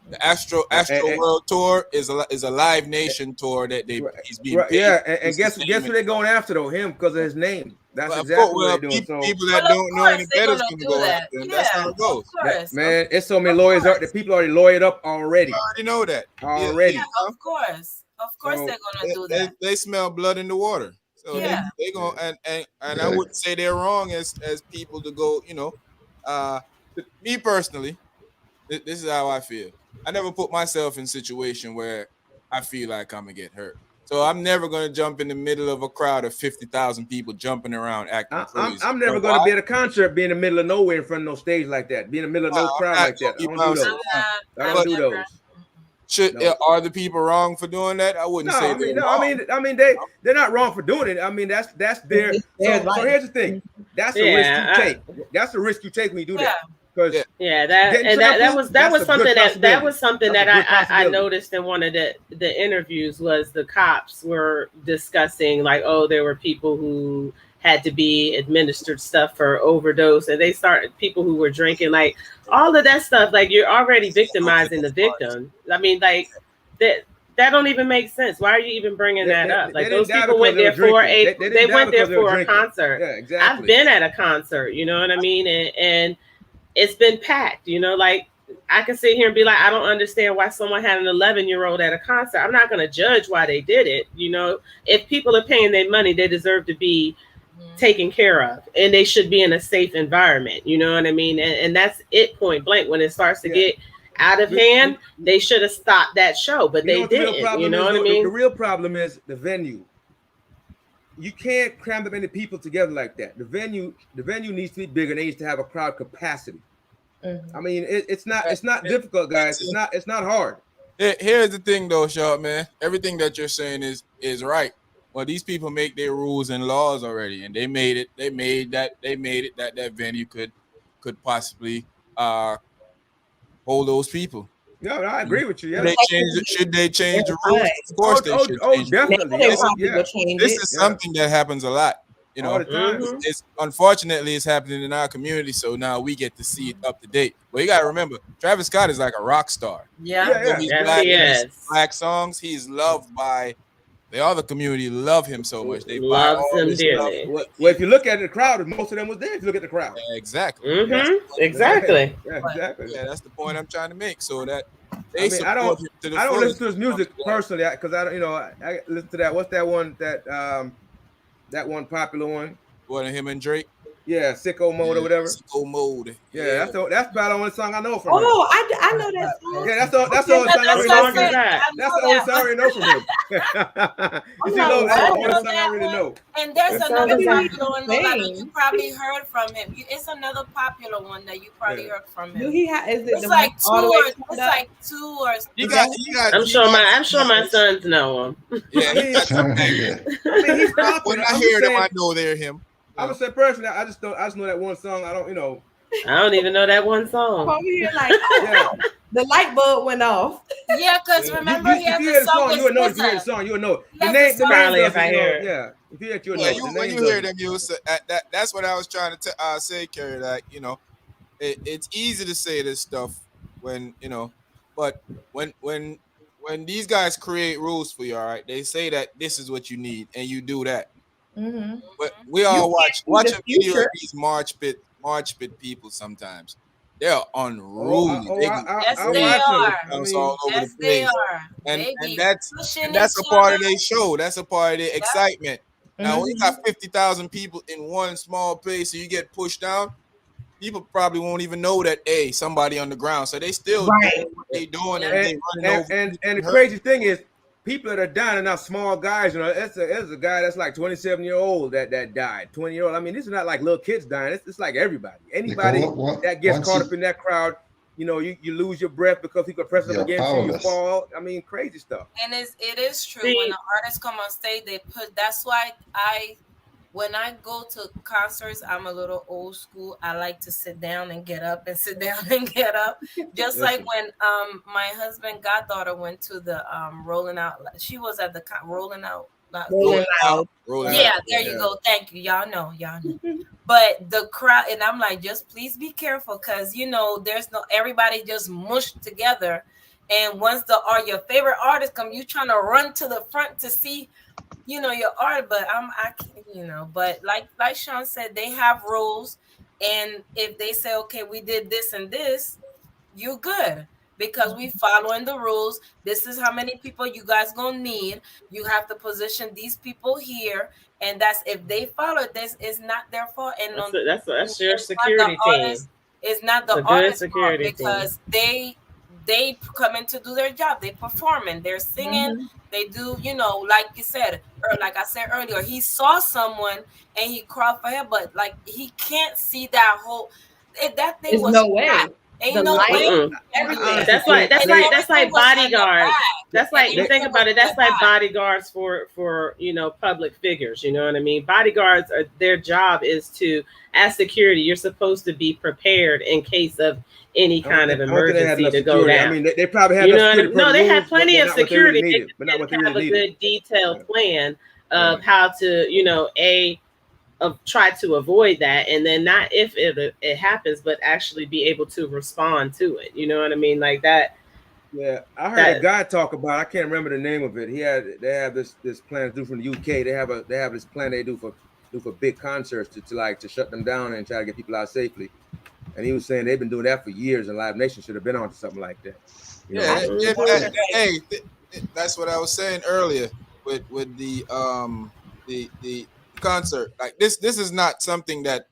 The Astroworld tour is a Live Nation tour that he's being paid. Yeah, and guess who they're going after though? Him because of his name. That's exactly what they're doing. People that don't know any better is going to go after him. That's how it goes. Man, it's so many lawyers. The people already lawyered up already. I already know that. Already. Yeah, of course. Of course, they're gonna do that. They smell blood in the water, so they gonna and I wouldn't say they're wrong as people to go. Me personally, this is how I feel. I never put myself in a situation where I feel like I'm gonna get hurt. So I'm never gonna jump in the middle of a crowd of 50,000 people jumping around acting crazy. I'm never gonna be at a concert, be in the middle of nowhere in front of no stage like that, be in the middle of no crowd like that. I don't do those. I don't do those. Are the people wrong for doing that? I wouldn't say I mean they're not wrong for doing it. I mean that's their so here's the thing. That's the risk you take. That's the risk you take when you do that. That was something that I noticed in one of the interviews was the cops were discussing like, oh, there were people who had to be administered stuff for overdose, and they started people who were drinking, like all of that stuff. Like you're already victimizing the victim. I mean, like that don't even make sense. Why are you even bringing that up? Like those people went there for a concert. Yeah, exactly. I've been at a concert, you know what I mean, and it's been packed. Like I can sit here and be like, I don't understand why someone had an 11-year-old at a concert. I'm not going to judge why they did it. If people are paying their money, they deserve to be taken care of, and they should be in a safe environment. You know what I mean? And that's it, point blank. When it starts to get out of hand, they should have stopped that show, but they didn't. You know what I mean? The real problem is the venue. You can't cram that many people together like that. The venue needs to be bigger. They needs to have a crowd capacity. I mean, it's not difficult, guys. It's not hard. Here's the thing, though, Sharp man. Everything that you're saying is right. Well, these people make their rules and laws already, and they made it that venue could possibly hold those people. Yeah, I agree with you. Yeah. Should they change the rules? Of course they should. Change definitely. This is something that happens a lot. All the time. It's unfortunately it's happening in our community, so now we get to see it up to date. But you got to remember, Travis Scott is like a rock star. Yeah. He's black songs. He's loved by the other community. Love him so much. They love him dearly. Well, if you look at the crowd, most of them was there. If you look at the crowd, exactly. Exactly. Yeah, exactly. Yeah, that's the point I'm trying to make. So that I don't listen to his music personally because I don't. I listen to that. What's that one that one popular one? What, him and Drake? Yeah, sicko mode or whatever. Sicko mode. Yeah, that's about the only song I know from him. Oh, I know that song. Yeah, that's the only song I What really song know is from him. that? That's the only song I already know from him. You see, Lo, that's the only song I really know. And there's What another song is that? popular one Lola, that you Sing. probably heard from him. It's another popular one that you probably Yeah. heard from Do him. he have? Is it It's the like one all the way turned it's up? like two or You three. got. I'm sure my sons know him. Yeah, he got some Yeah. bangers. I mean, he's When popular. I I'm hear just them, saying, I know they're him. I would say personally, I just know that one song. I don't, I don't even know that one I'm song. over here like, oh, yeah. the light bulb went off. Yeah, because Yeah. remember he If has you a hear the song song, with you would know. If you hear the SZA. song, you would know. He The has name, a the song. name Probably if doesn't, I hear it. yeah. If you hear it, you'll Yeah, know. The when name you hear doesn't. them, that's what I was trying to say, Kerry. Like, it's easy to say this stuff when but when these guys create rules for you, all right, they say that this is what you need, and you do that. Mm-hmm. But we all watch the a video of future. these march pit people sometimes. They're unruly. Yes, I they watch them. are. I Bounce mean, all over Yes, the they place. are. And They and be that's pushing and that's a each part of other. their show. That's a part of their excitement. Now, when you got 50,000 people in one small place, so you get pushed down, people probably won't even know that somebody on the ground. So they still Right. doing what they doing, and Yeah. they running over. And the crazy thing is, people that are dying are not small guys. It's a guy that's like 27-year-old that died. 20-year-old. I mean, this is not like little kids dying. It's like everybody. Anybody that gets caught up in that crowd, you lose your breath because people are pressing up against you. You fall. I mean, crazy stuff. And it is true. See- When the artists come on stage, that's why when I go to concerts, I'm a little old school. I like to sit down and get up and sit down and get up. Just like when my husband goddaughter went to the rolling out. She was at the rolling out. Rolling Loud. Yeah, there you go. Thank you. Y'all know. But the crowd, and I'm like, just please be careful, because there's everybody just mushed together. And once your favorite artist come, you trying to run to the front to see your art. But I can't, but like Sean said, they have rules, and if they say, okay, we did this and this, you good, because we following the rules. This is how many people you guys gonna need. You have to position these people here, and that's if they follow this, it's not their fault. And that's your security team. It's not the artist's fault, because they come in to do their job. They performing, they're singing, they do, like you said, or like I said earlier, he saw someone and he crawled for him, but like he can't see that whole. If that thing was no way. Ain't no way. Everything. That's like bodyguards. That's like, you think about it. That's like bodyguards for public figures. You know what I mean? Bodyguards their job is to, as security, you're supposed to be prepared in case of any kind of emergency to go down. I mean, they probably had no, they had plenty of security. They didn't have a good detailed plan of how to try to avoid that, and then not if it happens, but actually be able to respond to it. You know what I mean? Like that. Yeah, I heard a guy talk about. I can't remember the name of it. They have this plan to do from the UK. They have this plan they do for big concerts to shut them down and try to get people out safely. And he was saying they've been doing that for years, and Live Nation should have been on to something like that. That's what I was saying earlier with the concert. Like this is not something that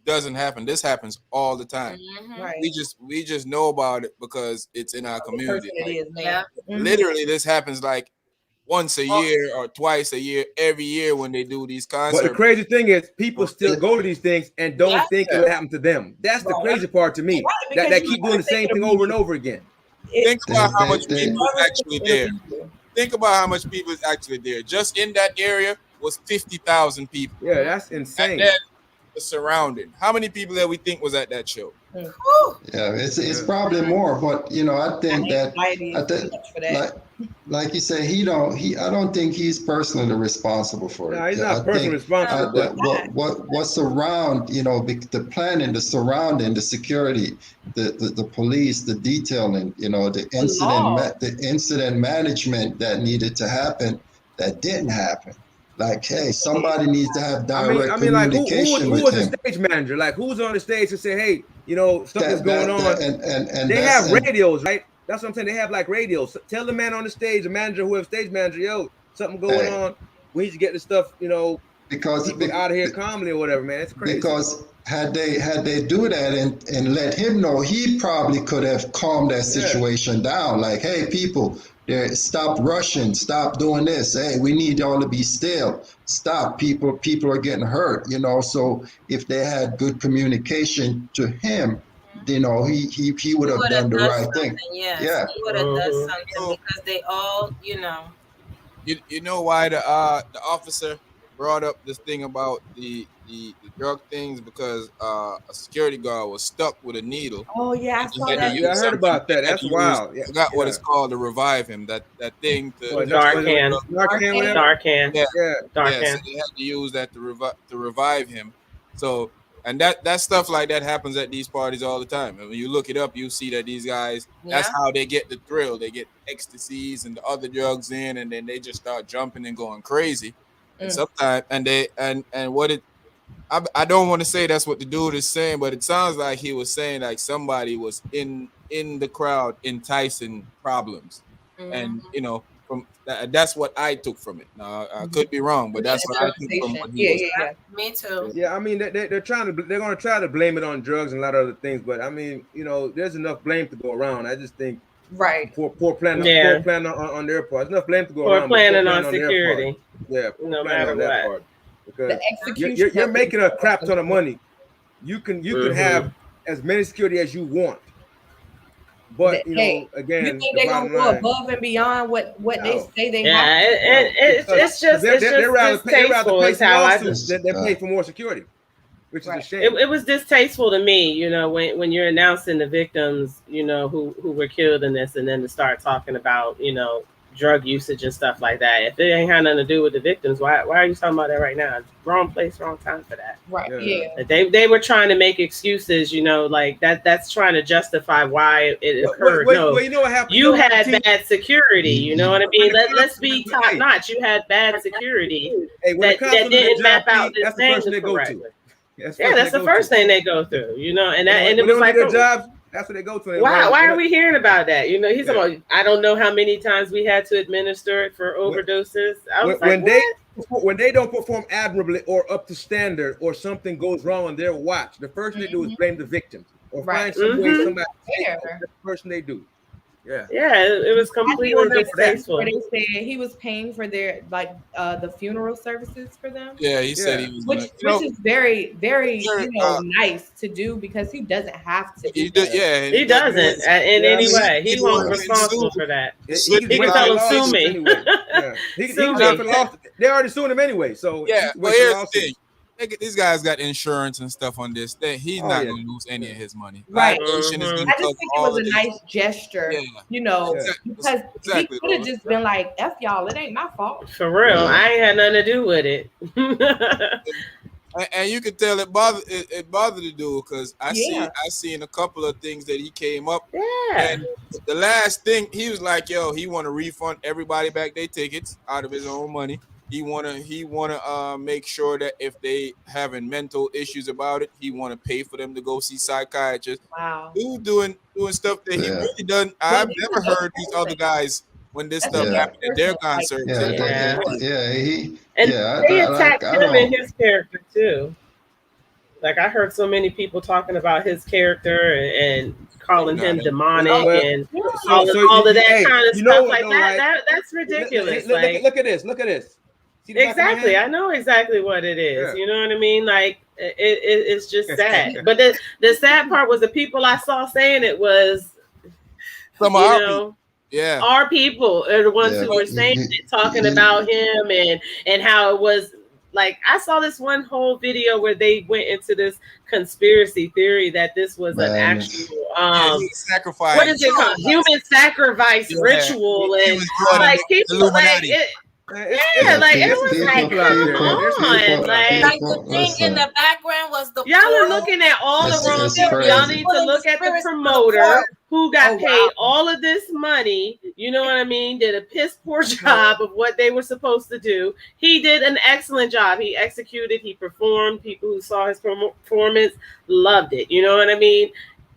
doesn't happen. This happens all the time. Right. We just know about it because it's in our community. Literally, this happens like once a year or twice a year, every year when they do these concerts. But the crazy thing is, people still go to these things and don't think it will happen to them. That's the crazy part to me. That they keep doing the same thing over and over again. Think about how much people is actually there. Think about how much people is actually there. Just in that area was 50,000 people. Yeah, that's insane. And then the surrounding. How many people that we think was at that show? Yeah, it's probably more, but I think like you say, I don't think he's personally responsible for it. No, he's not personally responsible. What's around, the planning, the surrounding, the security, the police, the detailing, the incident management that needed to happen that didn't happen. Like, hey, somebody needs to have direct communication who was the stage manager? Like, who's on the stage to say, hey, something's going on? And they have radios, right? That's what I'm saying. They have like radios. Tell the man on the stage, the manager, whoever stage manager, yo, something going on. We need to get this stuff, because people out of here calmly or whatever, man. It's crazy. because had they do that and let him know, he probably could have calmed that situation down. Like, hey, people, stop rushing, stop doing this. Hey, we need y'all to be still. Stop, people are getting hurt. So if they had good communication to him, he would have done the right thing. Yes, Yeah. he would have done something because they all, You know why the officer brought up this thing about the drug things, because a security guard was stuck with a needle. Oh yeah, I And he saw had to that. use Yeah, I heard something- about that. he had That's to use- wild. I forgot what it's called to revive him. That thing to Narcan. Narcan, whatever. Darkan. Yeah. Yeah. Darkan. So they had to use that to revive him. So, and that stuff like that happens at these parties all the time. And when you look it up, you see that these guys, that's how they get the thrill. They get ecstasies and the other drugs in, and then they just start jumping and going crazy. And sometimes, I don't want to say that's what the dude is saying, but it sounds like he was saying like somebody was in the crowd enticing problems, and from that's what I took from it. Now I could be wrong, but that's what I took from what he was. Yeah. me too. Yeah, I mean, they're going to try to blame it on drugs and a lot of other things, but I mean, there's enough blame to go around. I just think Right. poor planning, on their part. There's enough blame to go Poor around. planning on security. Yeah, No planning matter on that what. part. Because The execution. you're making a crap ton of money. You can have as many security as you want, but Hey, again, you think they're gonna go above and beyond what they say they have? Yeah, it's just distasteful. Is how I just they pay for more security, which is a shame. it was distasteful to me, when you're announcing the victims, who were killed in this, and then to start talking about, drug usage and stuff like that. If it ain't had nothing to do with the victims, why are you talking about that right now? Wrong place, wrong time for that. Right. Yeah. They were trying to make excuses, like that's trying to justify why it occurred. Well, you know what happened? You had bad security, you know what I mean? Let's be top notch. You had bad security that didn't map out this that's the thing person they go correctly. to. That's the first thing they go through, and it was like their jobs. That's what they go to. Why are we hearing about that? He's about. I don't know how many times we had to administer it for overdoses. I was when they don't perform admirably or up to standard, or something goes wrong on their watch, the first thing they do is blame the victims or find some way somebody. That's the first thing they do. Yeah, it was completely distasteful. Where they said he was paying for their the funeral services for them. Yeah, he said he was. Which is very, very nice to do, because he doesn't have to. He doesn't in any way. He won't responsible for that. He can tell him sue me. They already sued him anyway. So well, here's the thing. These guys got insurance and stuff on this. He's not going to lose any of his money. Right. I just think it was a nice gesture, because he could have just been like, F y'all, it ain't my fault. For real. I ain't had nothing to do with it. And you can tell it bothered the dude, because I seen a couple of things that he came up. Yeah. And the last thing, he was like, he want to refund everybody back their tickets out of his own money. He wanna make sure that if they having mental issues about it, he wanna pay for them to go see psychiatrists. Wow. Dude doing stuff that he really done. I've never heard these other guys when this stuff happened at their concerts. They attacked him in his character too. Like, I heard so many people talking about his character and calling him demonic and all of that kind of stuff like that. That's ridiculous. Look at this. Exactly. I know exactly what it is. Yeah. You know what I mean? Like, it's just sad. But the sad part was the people I saw saying it was some our people are the ones who were saying it, talking about him and how it was. Like, I saw this one whole video where they went into this conspiracy theory that this was an actual sacrifice. What is it called? Human sacrifice ritual, and like people like it. It was like, come on, like the thing in the background was the y'all are looking at all the wrong people. Y'all need to look at the promoter who got paid all of this money. You know what I mean? Did a piss poor job of what they were supposed to do. He did an excellent job. He executed. He performed. People who saw his performance loved it. You know what I mean?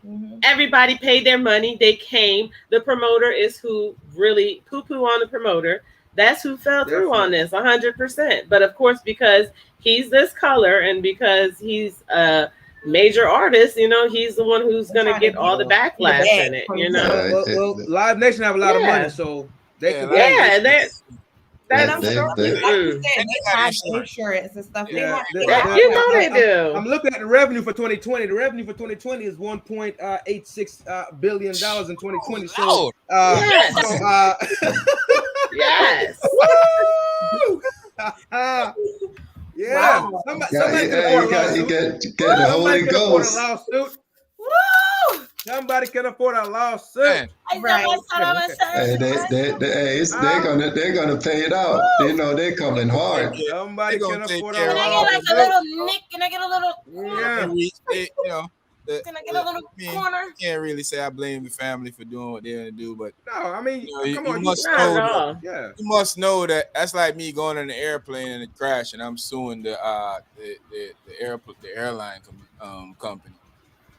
Mm-hmm. Everybody paid their money. They came. The promoter is who really poo-poo on the promoter. That's who fell through on Definitely. this 100%. But of course, because he's this color and because he's a major artist, he's the one who's They're going to trying to get all the get the backlash bag in it, from you the know? top. Well, Live Nation have a lot of money, Yeah. so they Yeah, could like blame. Yeah, And that's I'm sure, they like you mm, said, and they they got have insurance. insurance and stuff. They Yeah, have the, that, the, you I, know I, they I'm, do. I'm looking at the revenue for 2020. The revenue for 2020 is 1.86 billion dollars in 2020. So, Lord. Yes. so, Yes. woo! Yeah, wow. somebody can afford a you lawsuit. get the Somebody Holy can afford a Ghost. lawsuit. Woo! Somebody can afford a lawsuit. Man, I Right. never said I was Hey, Huh? they're gonna pay it out. They know they're coming gonna take hard. care. They're Somebody gonna can take afford care a Can of I all get the like a lawsuit. little nick? Can I get a little corner? Yeah. the, Can I get a little I mean, corner? I can't really say I blame the family for doing what they're gonna do, but No, I mean, come you on, must Not know at that all. yeah. you must know that that's like me going on an airplane and it crash and I'm suing the airline company.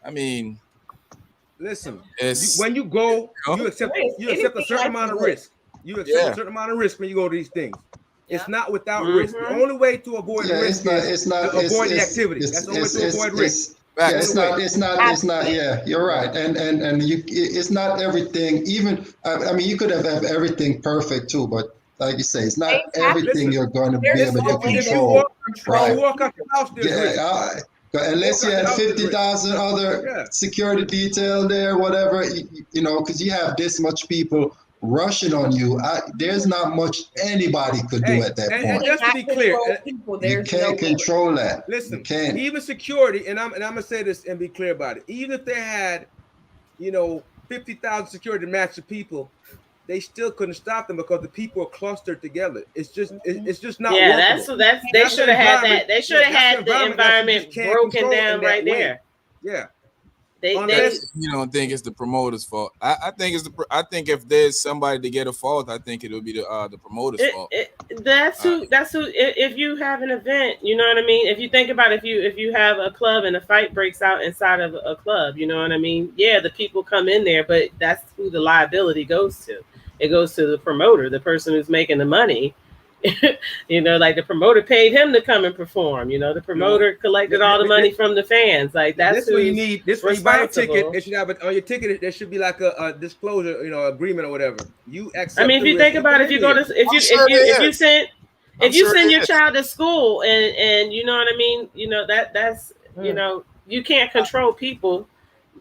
I mean, Listen, it's when you go, you know, Risk. you accept a Anything certain like amount of risk. risk. You accept a yeah. certain amount of risk when you go to these things. It's Yeah. not without risk. The Mm-hmm. only way to avoid Yeah, risk is it's not, to avoid the activity. That's the only way to avoid risk. yeah, Only Facts. way. it's not, Absolutely. yeah, you're right. And it's not everything, even, I mean, you could have everything perfect too, but like you say, it's not Things happen. everything Listen, you're going to be There's able listen. no to way If that you you walk, control, if you right? control walk out the everything. house, there's risk. Yeah, You walk unless you out the had house, there's risk. 50,000 other Yeah. security detail there, whatever, because you have this much people rushing on you. There's not much anybody could do Hey, at that and point. just to Cannot be clear, control people. You There's no can't way. control that. You listen. can't. Even security, and I'm gonna say this and be clear about it. Even if they had, 50,000 security to match the people, they still couldn't stop them because the people are clustered together. It's just not Yeah, workable. they That's should the have had environment. that. They should Yeah, have that's the had the environment that you just environment can't broken control in down right that way. there. Yeah, They unless You don't think it's the promoter's fault? I think I think if there's somebody to get a fault, I think it would be the promoter's fault. that's Uh, who if you have an event, you know what I mean? If you think about it, if you have a club and a fight breaks out inside of a club, you know what I mean? Yeah, the people come in there, but that's who the liability goes to. It goes to the promoter, the person who's making the money. Like the promoter paid him to come and perform. The promoter collected all the money from the fans. Like that's this when you who's need this when you buy a ticket, responsible. it should have on your ticket. There should be like a disclosure, agreement or whatever. You I accept mean, if the you risk think to about come it, if in you go here. to if I'm you sure there is. I'm if you sure send your there is. child to school and you know what I mean, that's you can't control people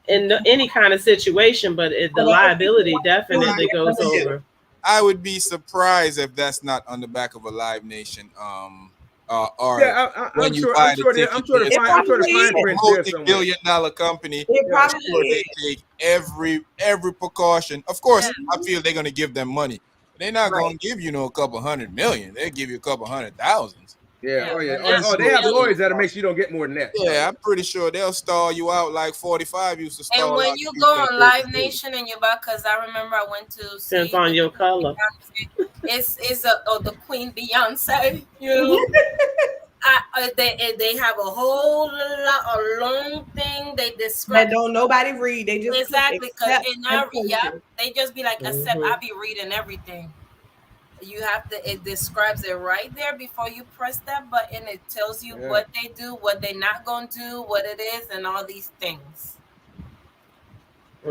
in any kind of situation, but the Whatever people liability want to do, definitely they're goes gonna do. over. I would be surprised if that's not on the back of a Live Nation. Or Yeah, when I'm you sure. buy the I'm ticket, sure It I'm sure the probably fine a is. print's there somewhere. multi-billion-dollar company. It Yeah, probably Sure, they is. take every precaution. Of course, I Mhm. feel they're gonna give them money. They're not Right. gonna give a couple hundred million. They give you a couple hundred thousands. yeah. Yeah, Oh yeah. I'm pretty not Oh, they sure. have millions. lawyers that'll make sure you don't get more than that. Yeah, I'm pretty sure they'll stall you out like 45 used to And stall when out you go people at on Burger Live King. Nation and you're back, because I remember I went to Depends see on the your Queen color. Beyonce. The Queen Beyonce. They have a long thing. They describe That don't nobody read. They just click exactly because accept and post it. they just be like accept. Mm-hmm. I be reading everything. You have to. It describes it right there before you press that button. It tells you Yeah. what they do, what they're not gonna do, what it is, and all these things.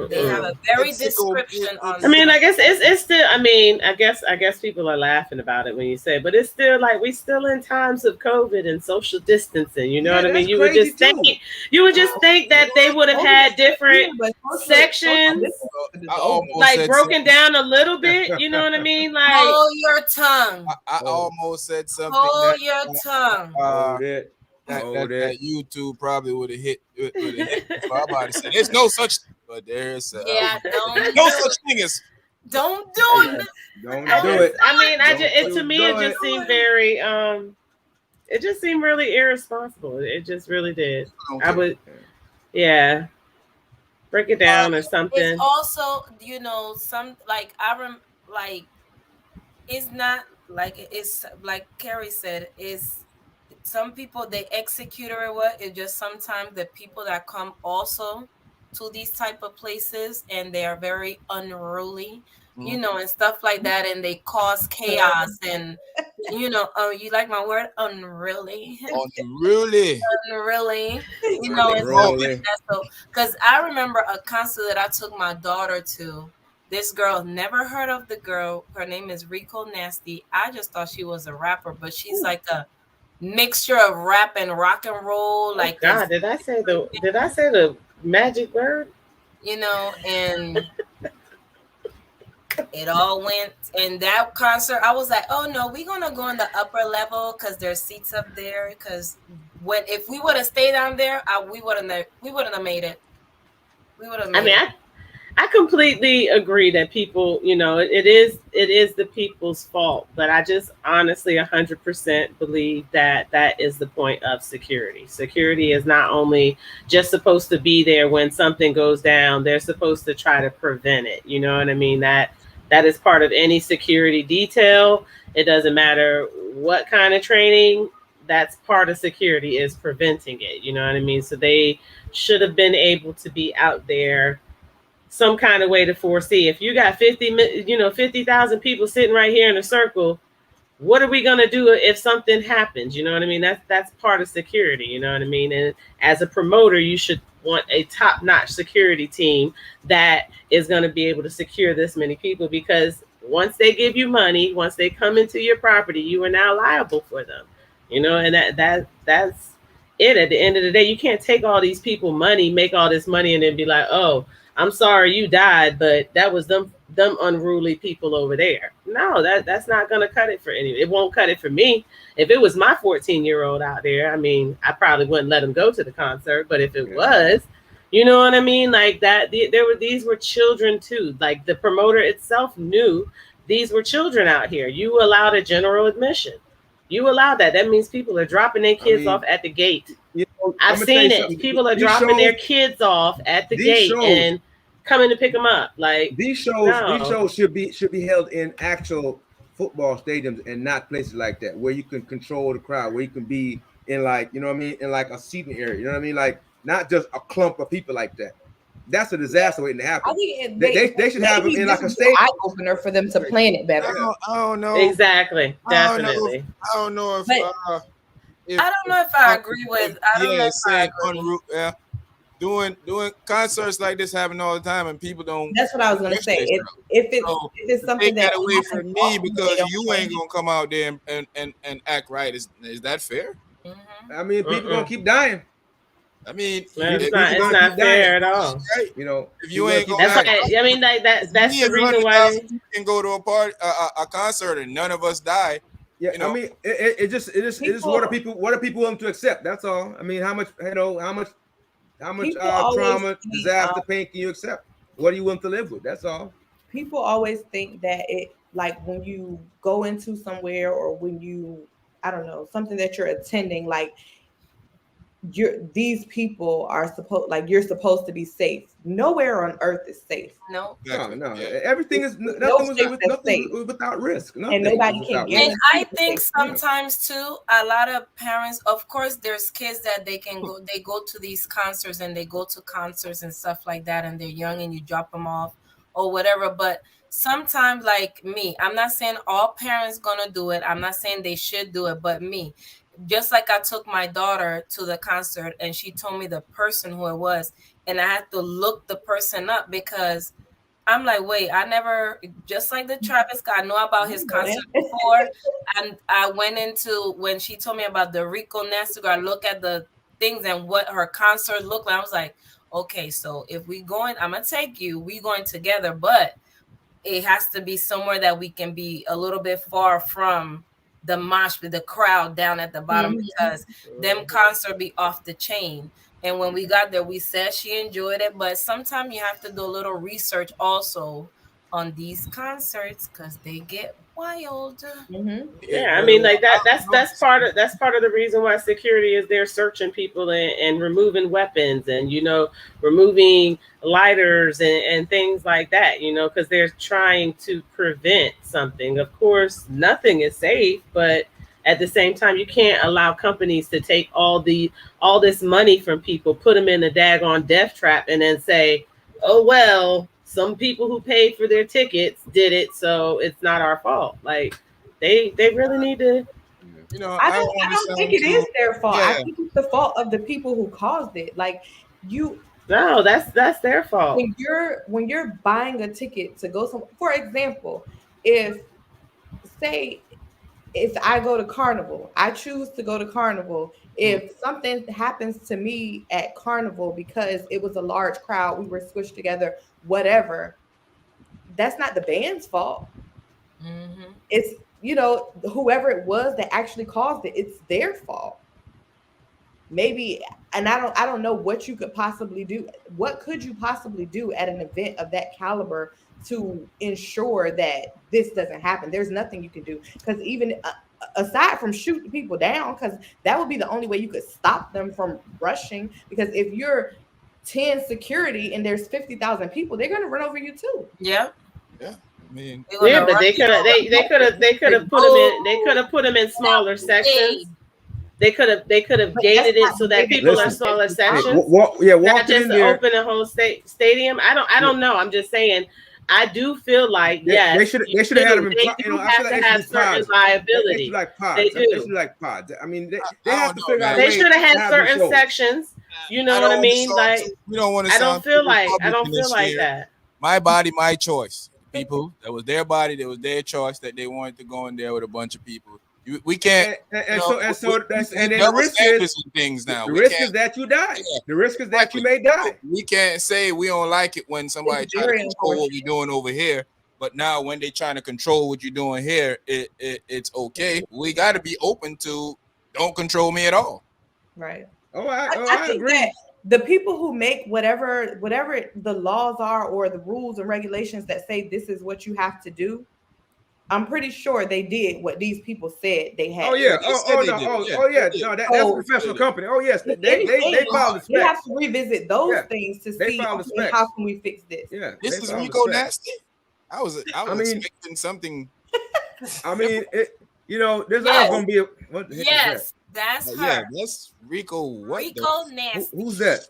They have Mm-mm. a very It's sicko. description on I It's mean, there. I guess it's still. I mean, I guess people are laughing about it when you say, it, but it's still like we still in times of COVID and social distancing. You know Yeah, what I mean? that's crazy too. You would just think that they would have COVID is had still different here, but social sections, distancing I is over. almost like said broken something. down a little bit. You know what I mean? Like, Hold your tongue. I Oh, almost said something Hold that your tongue. uh hold it. that Hold that, it. that YouTube probably would have hit me for. I'm about to say there's no such, but Yeah, don't no do such it. thing as Don't do Hey, it. don't I do just, it. I mean, Don't to you me, do it it. just seemed very, it just seemed really irresponsible. It just really did. I don't I care. would, yeah, break it But down or it's something. also, some like it's not like it's like Carrie said, is some people they execute or what, it's just sometimes the people that come also to these type of places and they are very unruly. you know, and stuff like that, and they cause chaos and, you know, you like my word, unreally, Unruly. unreally, you know, and stuff like Rolling. that. So, because I remember a concert that I took my daughter to. This girl, never heard of the girl. Her name is Rico Nasty. I just thought she was a rapper, but she's like a mixture of rap and rock and roll, like a, God, did I say the magic word? you know, and it all went in that concert. I was like, oh no, we're gonna go in the upper level because there's seats up there. Because when if we would have stayed down there, we wouldn't have made it. We would have I made mean, it. I completely agree that people, you know, it is the people's fault, but I just honestly 100% believe that that is the point of security. Security is not only just supposed to be there when something goes down; they're supposed to try to prevent it. You know what I mean? That is part of any security detail. It doesn't matter what kind of training. That's part of security is preventing it. You know what I mean? So they should have been able to be out there some kind of way to foresee. If you got 50,000 people sitting right here in a circle, what are we going to do if something happens? You know what I mean? That's part of security. You know what I mean? And as a promoter, you should want a top-notch security team that is going to be able to secure this many people, because once they give you money, once they come into your property, you are now liable for them. You know, and that's it. At the end of the day, you can't take all these people money, make all this money, and then be like, oh, I'm sorry you died, but that was them unruly people over there. No, that's not gonna cut it for any. It won't cut it for me. If it was my 14-year-old out there, I mean, I probably wouldn't let him go to the concert. But if it was, you know what I mean, like that, these were children too. Like the promoter itself knew these were children out here. You allowed a general admission. You allow that. That means people are dropping their kids off at the gate. You know, I've seen it. People are dropping their kids off at the gate and coming to pick them up. Like these shows should be held in actual football stadiums and not places like that where you can control the crowd, where you can be in, like, you know what I mean, in like a seating area. You know what I mean, like not just a clump of people like that. That's a disaster waiting to happen. I think They should have them in like a stadium. Eye opener for them to plan it better. I don't know. Exactly. Definitely. I don't know if I don't know if I agree with. I don't know if I agree. Doing concerts like this happen all the time, and people don't. That's what I was gonna say. If it's something take that away from me because you ain't gonna come out there and act right. Is that fair? Mm-hmm. I mean, people gonna keep dying. I mean, it's not fair at all. Right? You know, if you ain't going, that's why, I mean, like that's the reason why you can go to a party, a concert, and none of us die. Yeah, you know? I mean, it just what are people willing to accept? That's all. I mean, how much trauma, disaster, pain can you accept? What are you willing to live with? That's all. People always think that it, like when you go into somewhere or when you, I don't know, something that you're attending, like these people are you're supposed to be safe. Nowhere on earth is safe. No. No. Everything is nothing without risk. Nothing. And nobody can get. And I think sometimes too, a lot of parents, of course, there's kids that they go to these concerts and they go to concerts and stuff like that, and they're young and you drop them off or whatever. But sometimes, like me, I'm not saying all parents gonna do it. I'm not saying they should do it, but me. Just like I took my daughter to the concert and she told me the person who it was, and I had to look the person up because I'm like, wait, I never, just like the Travis guy, I know about his concert before. And I went into, when she told me about the Rico Nasty girl, I look at the things and what her concert looked like. I was like, okay, so if we going, I'm going to take you, we going together, but it has to be somewhere that we can be a little bit far from the mosh pit, the crowd down at the bottom, because them concert be off the chain. And when we got there, we said she enjoyed it, but sometimes you have to do a little research also on these concerts because they get wild. Yeah, I mean, like that's part of the reason why security is there, searching people and removing weapons and removing lighters and things like that, because they're trying to prevent something. Of course, nothing is safe, but at the same time, you can't allow companies to take all this money from people, put them in a daggone death trap, and then say, oh well, some people who paid for their tickets did it, so it's not our fault. Like they really need to. You know, I I don't don't. want I to don't think sound it is too. their fault. I Yeah, think it's the fault of the people who caused it. Like you, No, that's their fault. when you're buying a ticket to go somewhere. For example, if say if I go to Carnival, I choose to go to Carnival. mm, If something happens to me at Carnival because it was a large crowd, we were squished together, whatever, that's not the band's fault. Mm-hmm. It's, whoever it was that actually caused it, it's their fault. Maybe, and I don't know what you could possibly do. What could you possibly do at an event of that caliber to ensure that this doesn't happen? There's nothing you can do, because even aside from shooting people down, because that would be the only way you could stop them from rushing. Because if you're 10 security and there's 50,000 people, they're gonna run over you too. Yep. yeah. I mean, They're gonna Yeah, but run they you could have over. they could have put them in in smaller sections. They could have But gated that's it not so that making people are Listen, smaller Hey, sections. walk Not it in just to there. open a whole stadium. I don't know. I'm just saying. I do feel like yes, They should you have had them in they pods. do I feel have like to they have should be certain pods. They should liability. like They pods. They should do. like pods. I mean, they I have don't to know, figure out a man. They way should have to had have the certain show. sections. You know I what I don't want to mean? sound Like too. We don't want to I don't sound feel too like Republican here. that. My body, my choice. People, that was their body, that was their choice that they wanted to go in there with a bunch of people. We can't, And so that's we and then the double risk standards is and things now. the We risk can't. is that you die. Yeah, The risk is that exactly. you may die. We can't say we don't like it when somebody It's try to very control what unfortunate. we're doing over here. But now when they trying to control what you're doing here, it's okay. We got to be open to don't control me at all. Right. I I think agree. that the people who make whatever the laws are or the rules and regulations that say this is what you have to do, I'm pretty sure they did what these people said they had. Oh yeah. They said they No. did. Yeah, Oh they yeah. did. No, that's a So professional company. Oh yes. if They anything, filed the they have specs. to revisit those Yeah. things to They see, filed the okay, specs. how can we fix this? Yeah. This They is filed the Rico specs. nasty. I was mean, expecting something. I mean, there's always Yes. gonna be what the heck Yes, that's is her. Yeah, that's Rico. What Rico that? nasty. Who's that?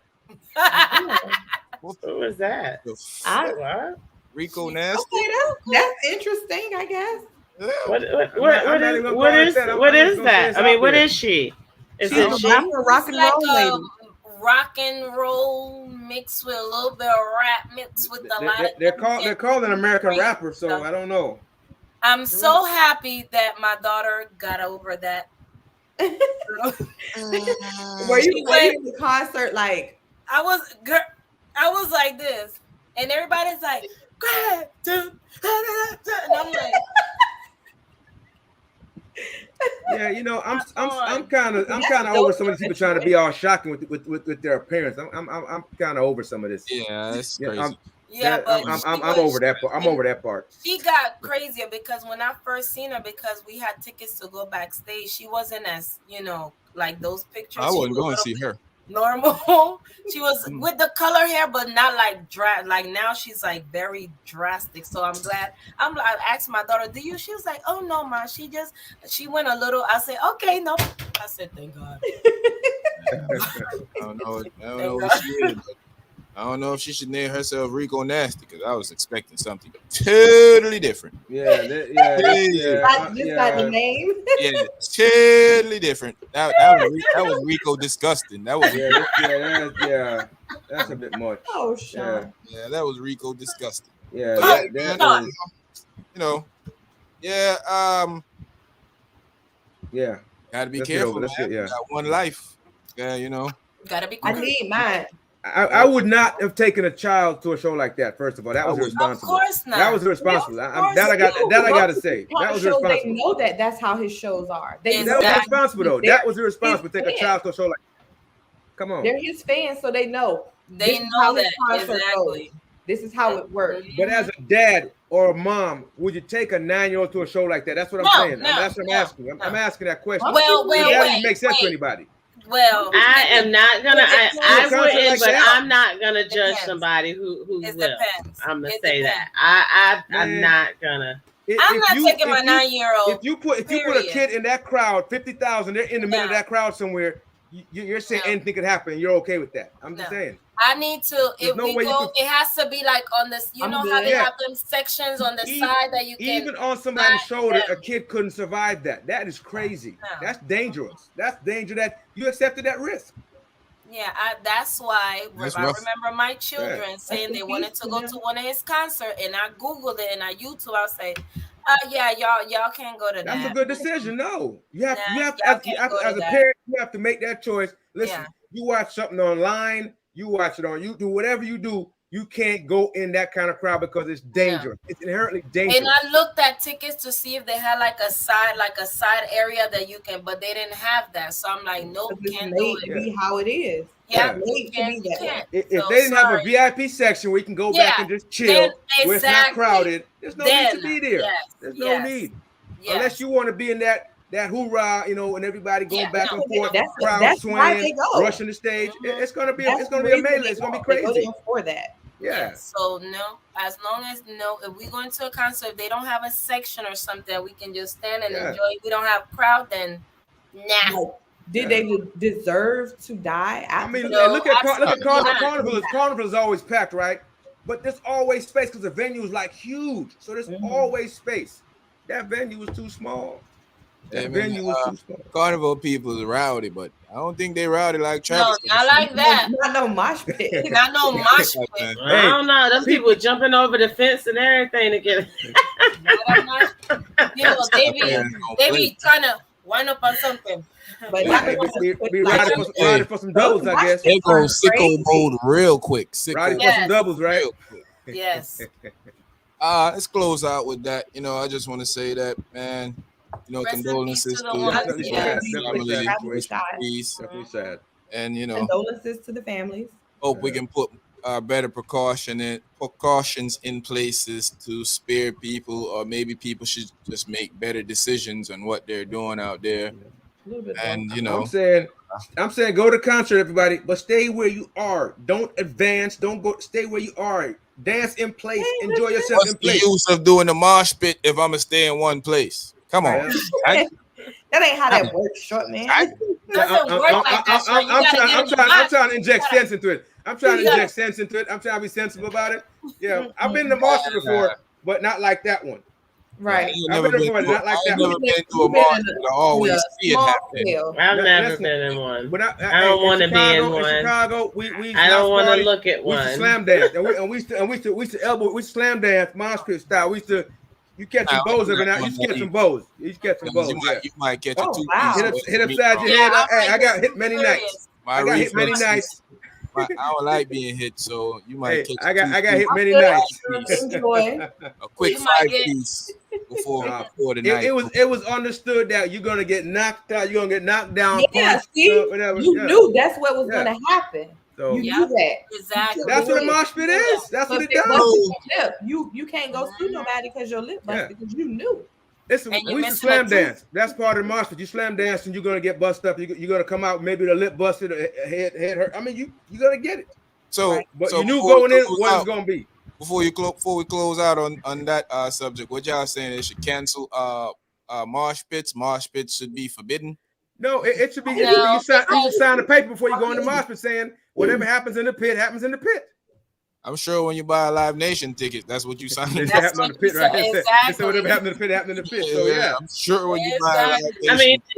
What What was that? the I, What? Rico nasty? okay, that's interesting, I guess. Yeah. I'm not even gonna what call it is that. what I'm is just gonna say that? it's I mean, out what there. is she? Is She's it a she? rapper, rock and It's like roll lady. rock and roll mixed with a little bit of rap mixed with a lot of They're called an American crazy rapper, so stuff. I don't know. I'm so happy that my daughter got over that. Were She you went- in the concert like? I was like this, and everybody's like, "Grab, dude," and I'm like, Yeah, I'm kind of over some of these people trying to be all shocking with their appearance. I'm kind of over some of this. Yeah, that's Yeah, crazy. "Yeah," but I'm she was- over that part. I'm over that part. She got crazier because when I first seen her, because we had tickets to go backstage, she wasn't as like those pictures. I She wasn't was a going to little see her. normal. She was with the color hair, but not like like now she's like very drastic. So I'm glad. I asked my daughter, "Do you?" She was like, "Oh no, ma. She went a little." I said, "Okay, no." I said, "Thank God." I don't know what she is. But I don't know if she should name herself Rico Nasty because I was expecting something totally different. Yeah, Just got the name. Yeah, totally different. That was Rico disgusting. That was that's a bit much. Oh, Sean. yeah, that was Rico disgusting. Yeah, But that is, yeah. gotta be Let's get careful. over- let's Man. get- yeah. You got one life. Yeah, Gotta be I quick. need mine. I would not have taken a child to a show like that. First of all, that was I wouldn't. Of irresponsible. course not. That was irresponsible. Of course That I got to say. On That the was show, they irresponsible. know that's how his shows are. They Exactly. know That was Exactly. irresponsible though. That was irresponsible. His Take a child to a show like. Come on. They're his fans, so they know. They this is know how his that concert exactly. goes. This is how it works. But as a dad or a mom, would you take a 9-year-old to a show like that? That's what I'm No, saying. no, that's what I'm no, asking. I'm no. asking that question. Well, That doesn't wait, make sense to wait. anybody. Well, I am not gonna. I Concert wouldn't, like but that? I'm not gonna judge Depends. somebody who It will. depends. I'm gonna It say depends. that. I'm Man. not gonna. I'm not taking my 9-year-old. If you put a period. kid in that crowd, 50,000, they're in the middle of Yeah. that crowd somewhere. you're saying No. anything could happen. You're okay with that. I'm just No. saying. I need to. There's If no we way you go, could- it has to be like on this. You I'm know how good. they Yeah. have them sections on the Even- side that you can. Even on somebody's slide shoulder, them. a kid couldn't survive that. That is crazy. No. That's dangerous. That's danger that you accepted that risk. Yeah, that's why That's I rough. remember my children saying they wanted to go to one of his concerts, and I googled it and I YouTube. I say, yeah, y'all can't go to That's that. a good decision. No, you have Nah, as a that. parent, you have to make that choice. Listen, Yeah. you watch something online, you watch it on YouTube, whatever you do, you can't go in that kind of crowd because it's dangerous. It's inherently dangerous. And I looked at tickets to see if they had like a side area that you can, but they didn't have that. So I'm like, nope, It's can't made do to it. be how it is. Yeah, Yeah. you can't. You can't. If So, they didn't have a sorry. VIP section where you can go back Yeah, and just chill, then- where it's not exactly. crowded, there's no need Then, to be there. yes, There's no yes, need. yes. Unless you want to be in that hoorah, and everybody going Yeah, back no, and forth, that's crowd why they swaying, go. rushing the stage. Mhm. It's gonna be That's it's gonna the be a reason melee. they It's gonna be go. They go crazy. there for that. Yeah. So no, as long as if we go into a concert, if they don't have a section or something that we can just stand and Yeah. enjoy, we don't have crowd, then nah. Like, did they deserve to die? I mean, No, look at absolutely not. Carnival. Carnival is always packed, right? But there's always space because the venue is like huge. So there's always space. That venue was too small. That Yeah, man, venue was too small. Carnival people is rowdy, but I don't think they rowdy like No, Travis. not like that. Not no mosh pit. Not no mosh pit. Man. I don't know. Them people jumping over the fence and everything to get. Not a mosh pit. They be trying to wind up on something. But Hey, be riding for some doubles, I guess. They go Are sicko crazy. mode real quick. Sicko Riding mode for some doubles, right? real quick. Yes. Let's close out with that. I just want to say that, man. Rest in Condolences peace to to the your ones, Definitely yes. sad. Definitely sad family. situation. Peace. Definitely sad. And Condolences to the families. hope we can put better precautions in places to spare people, or maybe people should just make better decisions on what they're doing out there. A little bit And I'm saying go to concert, everybody, but stay where you are. Don't advance. Don't go. Stay where you are. Dance in place. Enjoy yourself what's in the place. use of doing a mosh pit if I'm gonna stay in one place? Come on. That ain't how that works, short man. Doesn't work like that. So you gotta get in the I'm box. trying to inject sense into it. I'm trying to Yeah. inject sense into it. I'm trying to be sensible about it. Yeah, I've been to Marshall before, but not like that one. Right. I ain't I've never been been to one, to not like that. never been to a You've been march, in but I always see it small happen. scale. I've never Listen, been in one. When I don't want to be in one. Chicago, we I don't want to party, look at we used to one. slam dance, and we used to elbow, we slam dance, mosh pit style. We used to, you catch some bows every now. You used to catch some bows. You used to catch some bows. You might catch a Oh, two wow. Hit upside your head. Hey, I got hit many nights. My I got hit many reflexes- nights. I don't like being hit, so you might Hey, catch I got two hit many I'm nights. Enjoy. a quick You might 5-piece before the It, night. it was understood that you're gonna get knocked out. You're gonna get knocked down. Yeah, punched, see, whatever. you Yeah. knew that's what was Yeah. gonna happen. So You Yeah. knew that. Exactly. that's what a mosh pit is. That's what it does. Lip. You can't go sue nobody because your lip busted because you knew. Listen, And you're we used to missing slam a tooth. dance. That's part of the mosh pit. You slam dance and you're gonna get busted up. You're gonna come out maybe the lip busted, head hurt. I mean, you gonna get it. So, But so you knew before we going in close what out- it's gonna be. Before we close out on that subject, what y'all saying? They should cancel mosh pits. Mosh pits should be forbidden. No, it should be. It No. should be you should sign a paper before you go in the mosh pit saying whatever happens in the pit happens in the pit. I'm sure when you buy a Live Nation ticket, that's what you sign. It That's happened in the what pit, you right? said, It said exactly. whatever happened in the pit happened in the pit. So yeah. I'm sure when you buy a Live Exactly.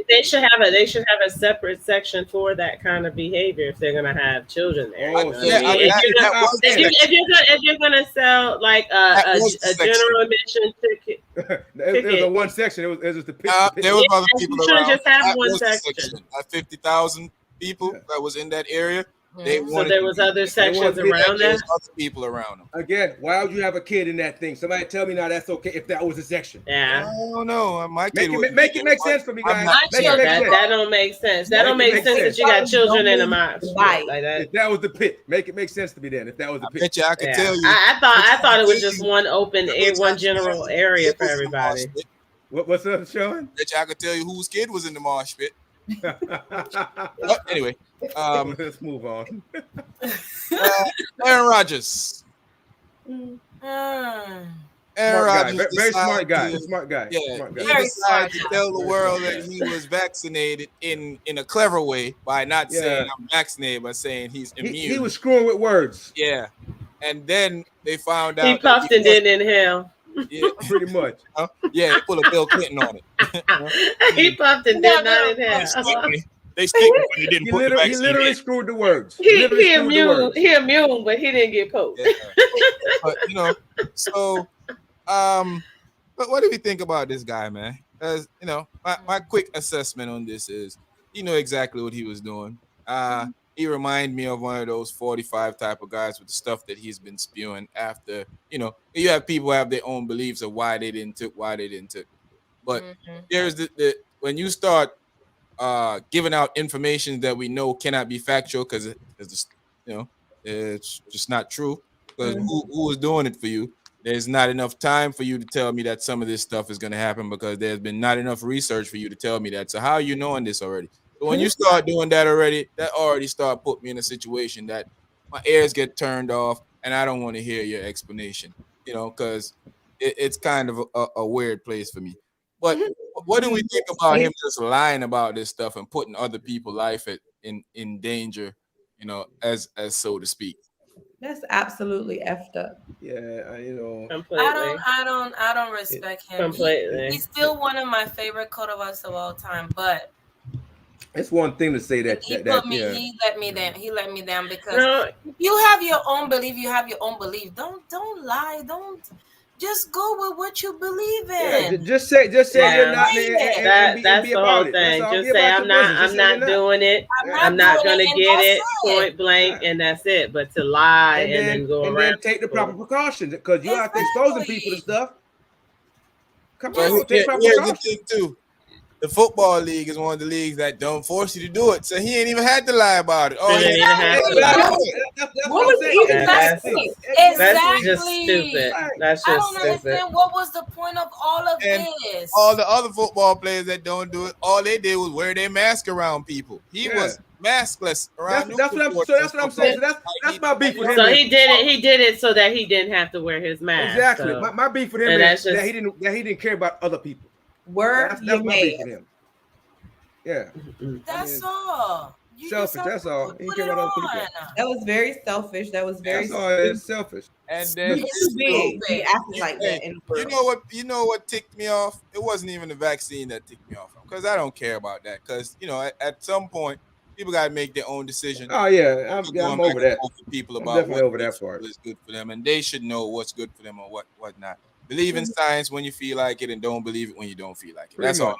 Nation, I mean, they should have a separate section for that kind of behavior if they're gonna have children there. Oh, You know what yeah, I mean? If you're gonna sell like That a was the section. general admission ticket, It was a one section. It was just the pit. there was other Yeah, people you shouldn't around. just have That one was the section. 50,000 people that was in that area. They so wanted there to was be- other sections to be- around there that. was other people around them. Again, why would you have a kid in that thing? Somebody tell me now that's okay if that was a section. I Yeah. don't know. My kid Make it make sense for me, I'm guys. not Make sure. it make That, sense. that don't make sense. That don't Make it make make sense sense. that you got children in a Don't mosh pit Right. like that. If that was the pit, make it make sense to me then. If that was the I pit. bet you I could Yeah. tell you. I thought it was just one open, one general area for everybody. What's up, Sean? Bet you I could tell you whose kid was in the marsh pit. But anyway, Let's move on. Aaron Rodgers. Mm. Aaron Smart guy, Rodgers very smart decided guy, to, smart guy, yeah, smart guy. he Very decided smart to guy. tell the Very world smart that guy. he was vaccinated in a clever way by not saying Yeah, I'm vaccinated, but saying he's he immune. was screwing with words, Yeah, and then they found He out that he puffed and wasn't. didn't inhale. Yeah, pretty much. yeah, they put a Bill Clinton on it. He puffed and Yeah, did not yeah. They inhale. stick me. They stick me when you didn't put the He vaccine literally in. screwed the words. He Literally screwed the immune. words. He immune, but he didn't get poked. Yeah. But so but what do we think about this guy, man? As my quick assessment on this is he knew exactly what he was doing. He reminded me of one of those 45 type of guys with the stuff that he's been spewing after, you have people have their own beliefs of why they didn't took. But there's the when you start giving out information that we know cannot be factual because it's just not true. Because who was doing it for you? There's not enough time for you to tell me that some of this stuff is going to happen because there's been not enough research for you to tell me that. So how are you knowing this already? So when you start doing that already, that already start putting me in a situation that my ears get turned off and I don't want to hear your explanation, because it's kind of a weird place for me. But what do we think about him just lying about this stuff and putting other people's life in danger, as so to speak? That's absolutely effed up. Yeah, Completely. I don't respect him. Completely. He's still one of my favorite quarterbacks of all time, but it's one thing to say that. he that let me down. He let me down because if you have your own belief. You have your own belief. Don't lie. Don't just go with what you believe in. Yeah, just say you're not. That's the whole thing. Just say I'm not doing it. I'm not gonna get it point blank, and that's it. But to lie and then go around and then take the proper precautions because you have to exposing people to stuff. Come on, take proper Here's the precautions. thing too. The football league is one of the leagues that don't force you to do it, so he ain't even had to lie about it. Oh, That's What was what even That's Exactly. just stupid. That's I just don't stupid. understand what was the point of all of And this. all the other football players that don't do it, all they did was wear their mask around people. He was maskless around. That's what I'm saying. So that's my beef with him. So he did it so that he didn't have to wear his mask. Exactly. So. My beef with him is that he didn't care about other people. Word, That's my beef with him. Yeah. That's all. You Selfish. just That's all. He put care it about other people. on. That was very selfish. That was very That's all. It's selfish. And then It's big. He acted like that in the world. you know what ticked me off? It wasn't even the vaccine that ticked me off because I don't care about that. Because at some point, people got to make their own decision. Oh yeah, I'm over that. People I'm about definitely what over that part. is good for them, and they should know what's good for them or what not. Believe in science when you feel like it, and don't believe it when you don't feel like it. That's all.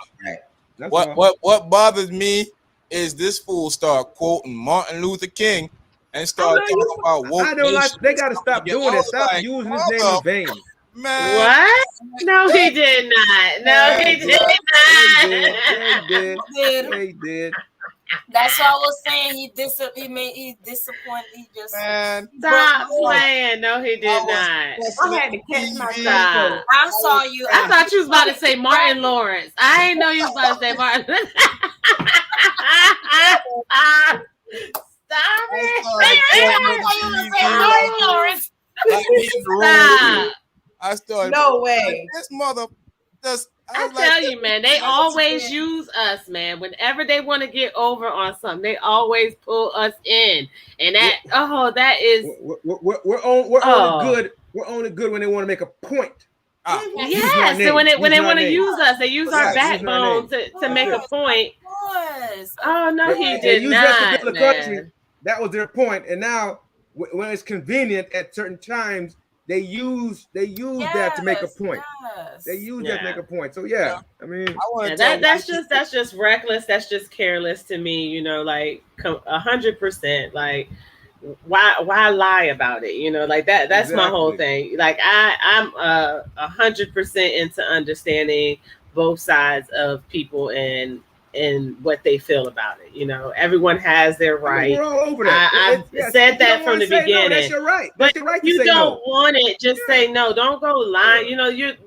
That's all. What bothers me is this fool start quoting Martin Luther King and start talking about woke I don't like. nation. They got to stop doing that. Stop like, using his name in vain. Man, What? No, he did not. No, he did not. He did. That's what I was saying. He disappointed. He just Stop playing. No, he did not. I had to catch myself. Stop. I saw you. I thought you was about to say Martin Lawrence. I didn't know you was about to say Martin. Stop it. Stop. I started. No way. This mother just. I tell you, man, they always use us, man. Whenever they want to get over on something, they always pull us in, and that is. We're only good. We're only good when they want to make a point. Yes, so when they want to use us, they use our backbone to make a point. Oh no, he did not. Man. That was their point, and now when it's convenient at certain times, they use that to make a point. They use that to make a point. So I mean, that's just reckless. That's just careless to me. Like 100%. Like why lie about it? Like that. That's my whole thing. Like I'm 100% into understanding both sides of people and what they feel about it. Everyone has their right. We're all over that. I said that from the beginning. No, that's your right. But your right you don't want it. Just say no. Don't go lying.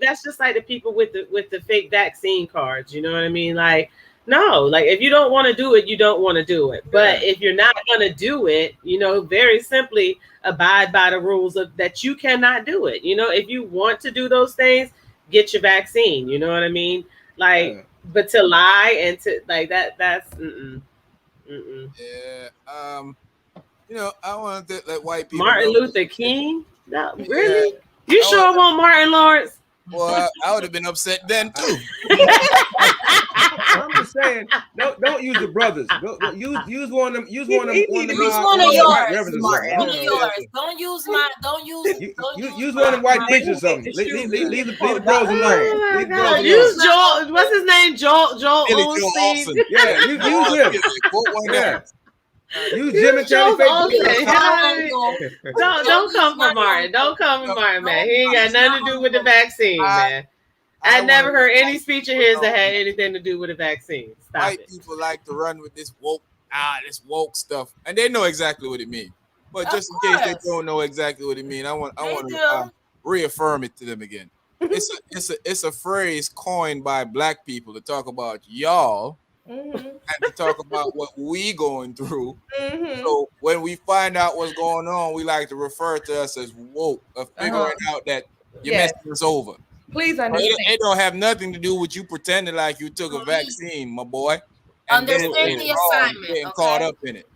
That's just like the people with the fake vaccine cards. You know what I mean? Like, No, like if you don't want to do it, you don't want to do it. But if you're not going to do it, very simply abide by the rules of that you cannot do it. If you want to do those things, get your vaccine. You know what I mean? Like, but to lie and to like that's Yeah. I want to let white people Martin know. Luther King? No, really? You sure want Martin Lawrence? Well, I would have been upset then too. I'm just saying, don't use the brothers. Use one of them. Use one of them. Use one of yours. One of yours. Don't use my. Don't use. Use one of them white preachers or something. Leave the bros alone. Oh my God. Use Joel. What's his name? Joel Osteen. Yeah, use him. Yeah. Use Jim and Johnny Don't come for Martin. Don't come for Martin, man. He ain't got nothing to do with the vaccine, man. I never heard any speech of his that had anything to do with a vaccine. Stop White it. people like to run with this woke stuff, and they know exactly what it means. But just in case they don't know exactly what it means, I want to reaffirm it to them again. It's a phrase coined by black people to talk about y'all. And to talk about what we going through. So when we find out what's going on, we like to refer to us as woke, of figuring out that your message is over. Please understand. It don't have nothing to do with you pretending like you took a vaccine, my boy. Understand the assignment. Getting caught up in it.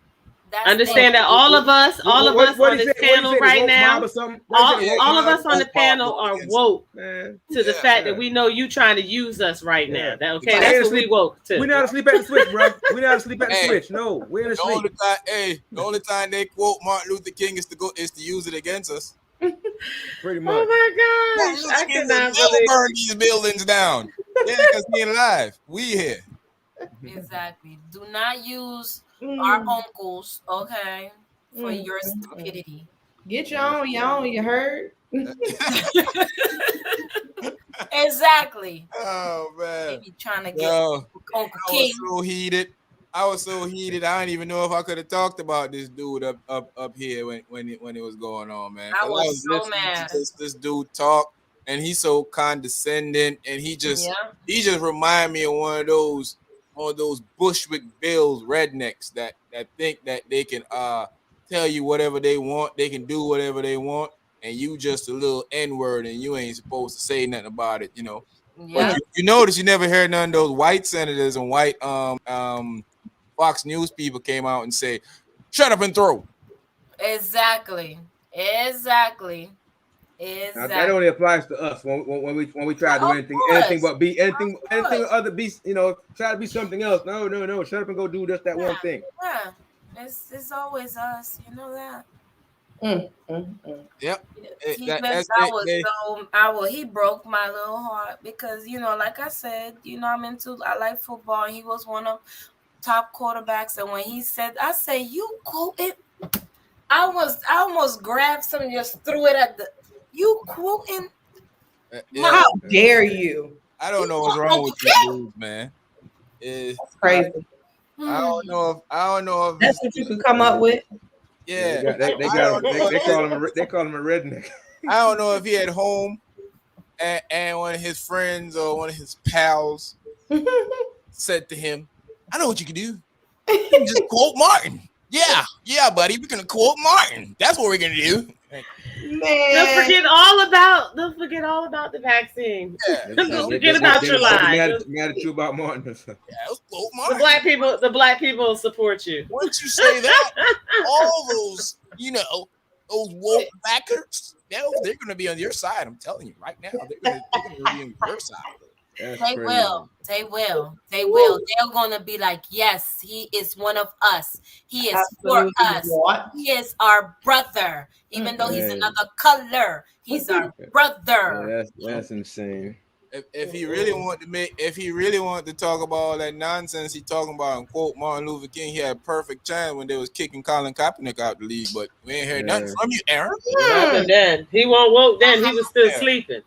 Understand that all of us on this panel right now, all of us on the panel are woke to the fact that we know you trying to use us right now. Okay, that's what we woke to. We're not asleep at the switch, bro. We're not asleep at the switch. No, we're in the sleep. The only time they quote Martin Luther King is to use it against us. Pretty much. Oh my gosh, I cannot believe burn these buildings down. Yeah, because we alive. We here. Exactly. Do not use our uncles, okay, for your stupidity. Get your own, you heard? Exactly. Oh man. They be trying to get Uncle King. I was so heated. I don't even know if I could have talked about this dude up here when it was going on, man. I was so mad. This dude talk, and he's so condescending, and he just remind me of one of those Bushwick Bills rednecks that think that they can tell you whatever they want, they can do whatever they want, and you just a little N-word and you ain't supposed to say nothing about it, Yeah. But you notice you never heard none of those white senators and white Fox News people came out and say, "Shut up and throw." Exactly. Now, that only applies to us when we try to do anything but be anything other be try to be something else. No. Shut up and go do just that one thing. Yeah, it's always us. You know that. Yep. He broke my little heart because like I said, I like football. And he was one of top quarterbacks, and when he said, I say, "You quote it," I almost grabbed something, just threw it at the. You quoting? How dare you? I don't know what's wrong with you dudes, man. That's crazy. I don't know if that's what you could come up with. Yeah, they call him a redneck. I don't know if he at home and one of his friends or one of his pals said to him, "I know what you can do. You can just quote Martin." Yeah, buddy, we're gonna quote Martin. That's what we're gonna do. Man. Don't forget all about the vaccine. Yeah. Don't forget about your life. Mad at you about Martin. Let's quote Martin. The black people support you. Once you say that, all those, those woke backers, they're gonna be on your side. I'm telling you right now, they're gonna be on your side. They will. They're gonna be like, yes, he is one of us. He is for us. He is our brother, even though he's another color. He's our brother. That's insane. If he really wanted to talk about all that nonsense he talking about and quote Martin Luther King, he had a perfect chance when they was kicking Colin Kaepernick out the league. But we ain't heard nothing from you, Aaron. Nothing then. He won't woke then. He was still sleeping.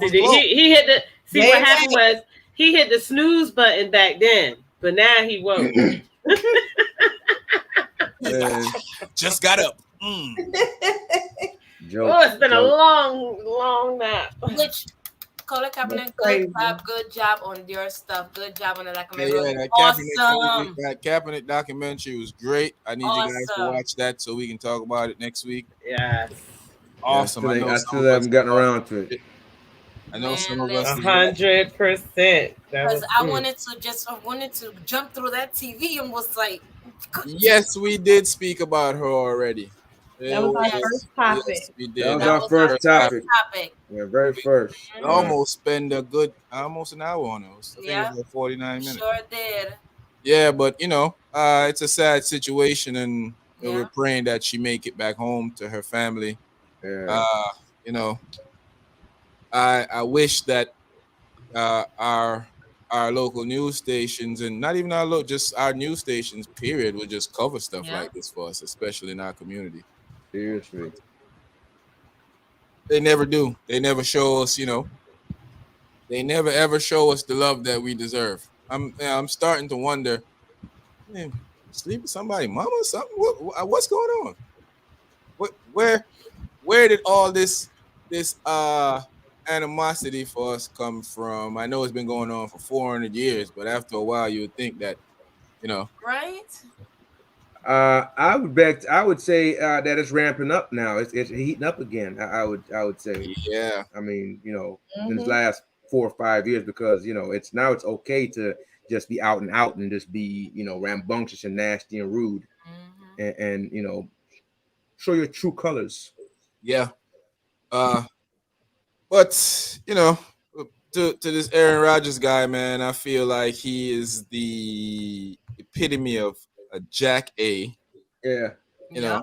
He hit the. See, what happened was he hit the snooze button back then, but now he woke. Just got up. It's been a long nap. Which Color Kaepernick, crazy. good job on your stuff. Good job on the Yeah, documentary. that Awesome. Kaepernick documentary was great. I need you guys to Awesome. watch that so we can talk about it next week. Yes. Yeah, Awesome. I know I some still of us haven't gotten didn't around watch to it. it. I know Man, some of us A didn't watch it. 100%. That because was I wanted to jump through that TV and was like, Yes, we did speak about her already. That was our yes, first topic. Yes, we That did. was That our was our the first first topic. first topic. topic. Yeah, very first. We Mhm. almost spend a good almost an hour on it. I think it Yeah, was like 49 we minutes. sure did. Yeah, but it's a sad situation, and we're Yeah, praying that she make it back home to her family. Yeah. Uh, you know, I wish that our local news stations, and not even just our news stations, period, would just cover stuff yeah. like this for us, especially in our community. Seriously. They never do. They never show us. They never ever show us the love that we deserve. I'm starting to wonder. Man, sleep with somebody, mama, or something. What's going on? What where did all this animosity for us come from? I know it's been going on for 400 years, but after a while, you would think that Right? I would say that it's ramping up now. It's heating up again. I would say. yeah, I mean, in this Mhm. last 4 or 5 years, because it's okay to just be out and out and just be rambunctious and nasty and rude Hmm. and show your true colors. yeah. Uh, but to this Aaron Rodgers guy, man, I feel like he is the epitome of a Jack A. Yeah, You Yeah.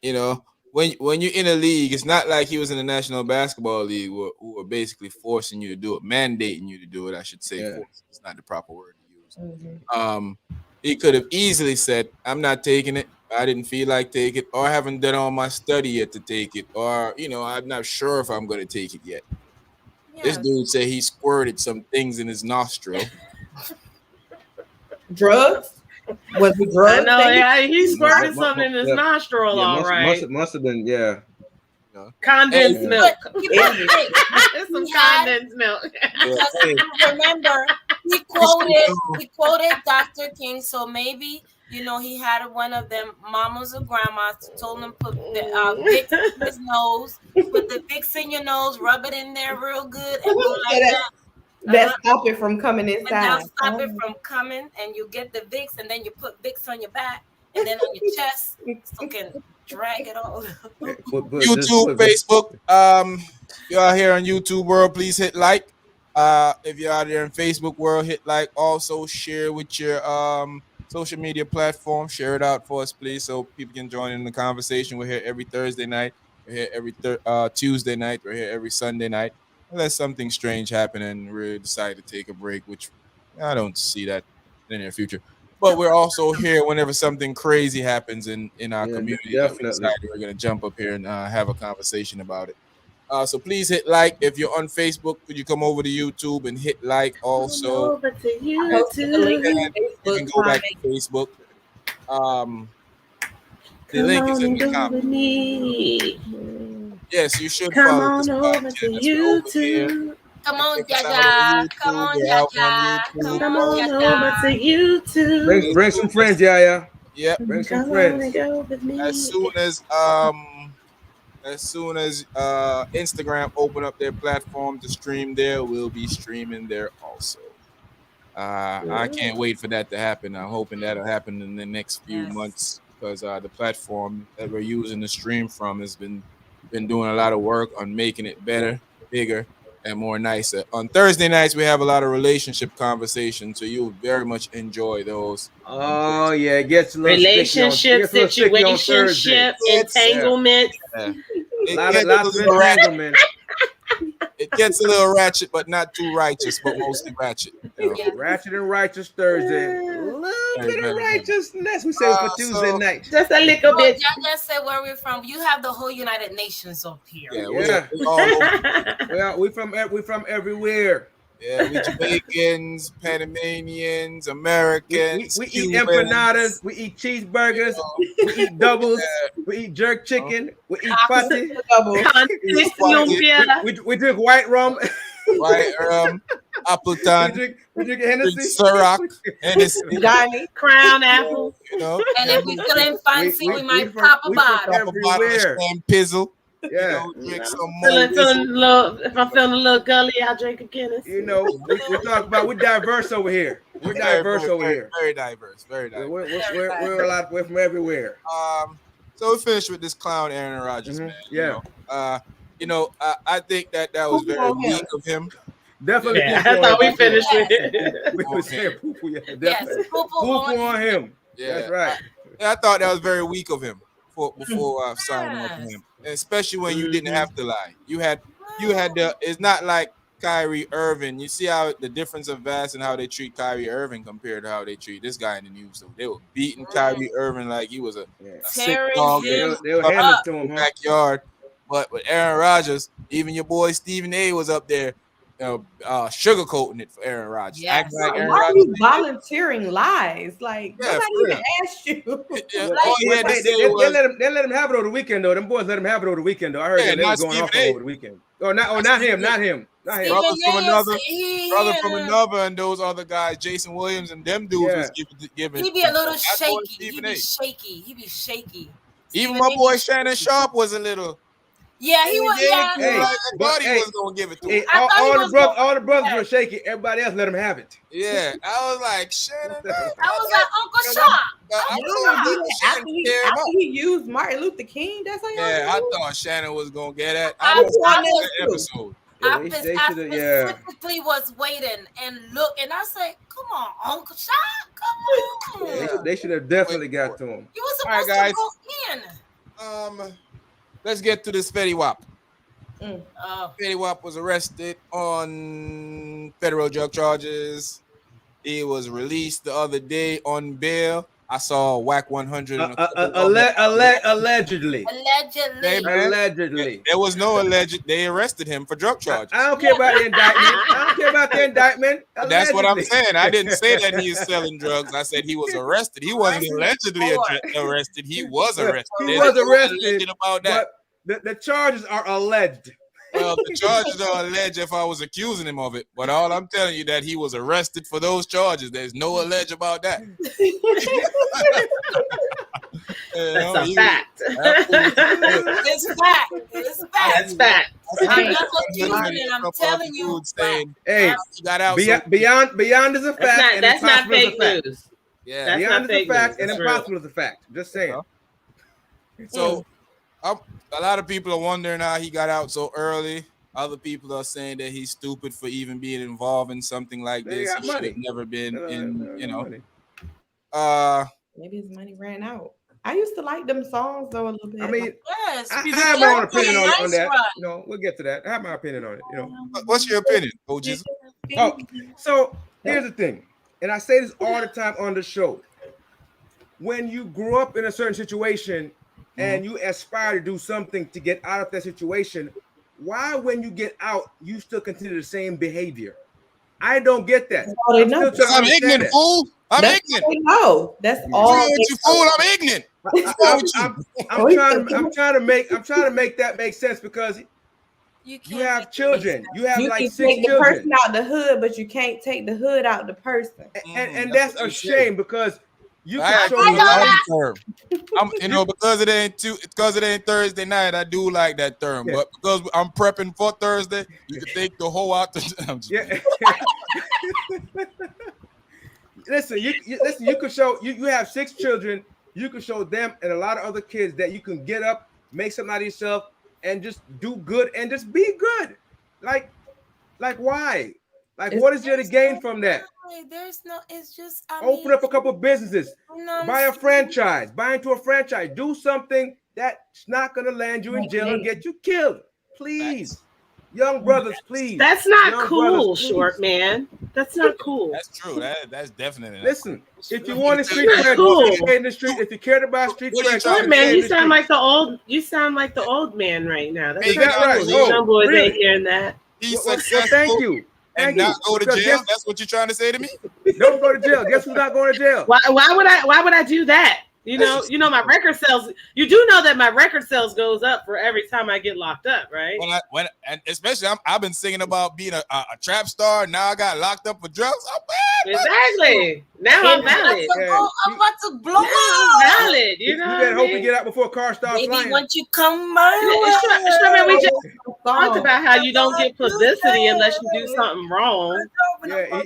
know, when you're in a league, it's not like he was in the National Basketball League who were basically forcing you to do it, mandating you to do it. I should say, yeah, force. It's not the proper word to use. Mhm. He could have easily said, "I'm not taking it. I didn't feel like taking it, or I haven't done all my study yet to take it, or I'm not sure if I'm going to take it yet." This Yes. dude said he squirted some things in his nostril. Drugs? Was it I drugs? know, that he- yeah, he squirted something in his yeah, nostril, yeah. all right. Must have been, yeah. You know? Condensed Hey, milk. He put Idiot. Vicks. Some He had- condensed milk. yeah, Because hey, remember, he quoted Dr. King, so maybe he had one of them mamas or grandmas told him put the Vicks in his nose, put the Vicks in your nose, rub it in there real good, and go like that. That stop it from coming And now inside. stop it from coming, and you get the Vicks, and then you put Vicks on your back, and then on your chest, so can drag it all. YouTube, Facebook. If you're out here on YouTube world, please hit like. If you're out there in Facebook world, hit like. Also share with your social media platform. Share it out for us, please, so people can join in the conversation. We're here every Thursday night. We're here every Tuesday night. We're here every Sunday night. Unless something strange happened and we decide to take a break, which I don't see that in the near future. But we're also here whenever something crazy happens in our community that we definitely. decide we're going to jump up here and have a conversation about it. So please hit like. If you're on Facebook, could you come over to YouTube and hit like also? Over to I posted the link YouTube. in You can Facebook go back comment. to Facebook. The Come link is on in and the go comment. with me. Yes, you should Come follow this on over to podcast. We're over here. YouTube. Come on, Check us out on Jaja. Come YouTube. on, We're out on Jaja. YouTube. Come Come on, on over Jaja. to YouTube. Bring some friends, yeah. Yep. Bring some Come on friends. and go with me. As soon as Instagram open up their platform to stream there, we'll be streaming there also. I can't wait for that to happen. I'm hoping that'll happen in the next few Yes. months because the platform that we're using to stream from has been doing a lot of work on making it better, bigger, and more nicer. On Thursday nights, we have a lot of relationship conversations, so you'll very much enjoy those. Oh yeah, it gets a little Relationship, sticky on Thursday. situationship, It's- entanglement. Yeah. It Lots gets of a little ratchet. entanglement. It gets a little ratchet, but not too righteous, but mostly ratchet. Yeah. Ratchet and righteous Thursday. A little bit of very. righteousness. We say for Tuesday so- night. Just a little Well, bit. Jaja said where we're from. You have the whole United Nations up here. Yeah, Yeah. we all over. Well, we from everywhere. Yeah, we Jamaicans, Panamanians, Americans. We eat Cubans. empanadas. We eat cheeseburgers. We eat doubles. We eat jerk chicken. We eat patty. Double. Context, What? lumpia. We drink white rum. White Appleton, we drink Hennessy. Ciroc, Hennessy, Johnny. Crown apple. you know. And if we feeling fancy, we might from- pop a we from bottle. Pop a bottle of everywhere. Pizzle. Yeah. Drink some Feeling more. a little, if I'm feeling a little gully, I'll drink a Guinness. You know, we talk about we're diverse over here. We're diverse over here. Very diverse. Very diverse. We're a lot. We're from everywhere. So we finished with this clown Aaron Rodgers, man. Yeah. I think that was very weak of him. Definitely. Yeah, poo-poo I thought we on him. finished with it. We were saying poo-poo, yeah, Yes, definitely. poo-poo Poo-poo on him. Yeah, That's right. I thought that was very weak of him before signing off on him, especially when you didn't have to lie. You had the. It's not like Kyrie Irving. You see how the difference of vast and how they treat Kyrie Irving compared to how they treat this guy in the news. So they were beating Kyrie Irving like he was a sick Tearing dog him They were handing it to him, in the huh? backyard. But with Aaron Rodgers, even your boy Stephen A. was up there, sugarcoating it for Aaron Rodgers. Yes. Acting like Aaron Why are Rodgers. you volunteering lies? Like Yeah, nobody for even asked you. All he had to say was, They let him have it over the weekend though. Them boys let him have it over the weekend though. I heard Yeah, they were not going off Stephen A. over the weekend. Oh, not him. Stephen brother from A. another, and those other guys, Jason Williams and them dudes was giving. He be a little That boy shaky. He be shaky. Even Stephen my A. boy Shannon Sharp was a little. Yeah, he was. Yeah, Hey, I thought he hey, was gonna give it to Hey, him. I thought he was going- all the brothers were shaky. Everybody else let him have it. Yeah, I was like Shannon. I was like Uncle Sean. I You told know, you after Shannon he, care about. after he used Martin Luther King, that's how y'all Yeah, I do it? thought Shannon was gonna get that. I I was thought that so. episode. I They specifically shoulda- was waiting and look, and I said, "Come on, Uncle Sean, come on." Yeah. They should have definitely got to him. You was All right, supposed guys. to go in. Let's get to this Fetty Wap. Oh, Fetty Wap was arrested on federal drug charges. He was released the other day on bail. I saw Whack 100. And a couple other- Allegedly. allegedly. Hey, man. Allegedly. There was no alleged. They arrested him for drug charges. I don't care about the indictment. I don't care about the indictment. That's what I'm Allegedly. saying. I didn't say that he is selling drugs. I said he was arrested. He wasn't allegedly arrested. He was arrested. He There's was no arrested, alleged about that. But the charges are alleged. Well, the charges are alleged if I was accusing him of it. But all I'm telling you that he was arrested for those charges. There's no alleged about that. That's a fact. It's fact. It's fact. That's fact. I'm not accusing it. I'm telling you. saying Hey, he got out. beyond is a fact. That's not and impossible is a fake fact. news. Yeah. That's Beyond not is a fake fact news. and That's impossible is a fact. Just saying. So a lot of people are wondering how he got out so early. Other people are saying that he's stupid for even being involved in something like They this. got He should money. have never been in, Money. Maybe his money ran out. I used to like them songs though a little bit. I mean, Yes. I He have my own was opinion a on nice that. run. You know, we'll get to that. I have my opinion on it. You know. what's your opinion, OG? Oh, so here's the thing, and I say this all the time on the show. When you grow up in a certain situation and you aspire to do something to get out of that situation, why, when you get out, you still continue the same behavior? I don't get that. all they I'm know. still trying to I'm understand ignorant, that. fool. I'm That's ignorant. all they know. That's all. You they fool. know. I'm ignorant. I'm trying to make that make sense because you can't have make children. You have You like can 6 take the children. person out the hood, but you can't take the hood out the person. And that's a shame because you I can actually show like love. the term. Because it ain't Thursday night. I do like that term, Yeah. but because I'm prepping for Thursday, you can take the whole out. I'm just Yeah. Listen, you could show you have 6 children. You can show them and a lot of other kids that you can get up, make something out of yourself, and just do good and just be good. Like why? Like what is there to gain from that? There's no. It's just. Open up a couple businesses. Buy a franchise. Buy into a franchise. Do something that's not gonna land you in jail and get you killed. Please. Young brothers, please. That's not Young cool, brothers, please. short man. That's not cool. That's true. That's definitely not Listen, cool. if you wanted street cred, Cool. go stay in the street. If you cared about street What are you cred, trying go to Short man, stay in you the sound street. like the old. You sound like the old man right now. That's Is not that right? cool. Oh, These young boys really? ain't hearing that. He's Well, successful thank you. and Thank not you. go to Because jail. guess- That's what you're trying to say to me? Don't go to jail. Guess who's not going to jail? Why would I do that? You know my record sales. You do know that my record sales goes up for every time I get locked up, right? And especially I've been singing about being a trap star. Now I got locked up for drugs. I'm bad. Exactly. Now I'm valid. I'm about to blow Now up. I'm valid. You know, better hope you get out before cars start Baby, flying. once you come my Sure, man, we just Oh. talked about how you don't get publicity unless you do something wrong. Yeah.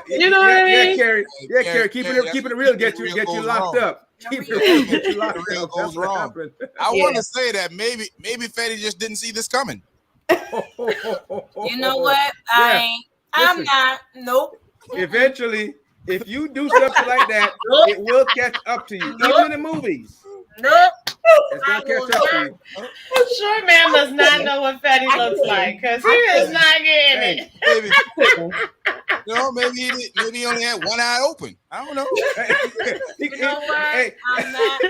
You know what I mean? Yeah, Carrie. Yeah, Carrie. Keeping it real, get you goes locked wrong. up. Keep it real, get you locked Real up. goes That's what wrong. happened. I want to say that maybe Fetty just didn't see this coming. You know what? Yeah. I'm Listen. not. Nope. Eventually, if you do something like that, it will catch up to you. Even in the movies, Nope. it's gonna catch up to you. Short man must not know what Fetty looks like because he is not getting it. Maybe, maybe he only had one eye open. I don't know. You know what? Hey, I'm not.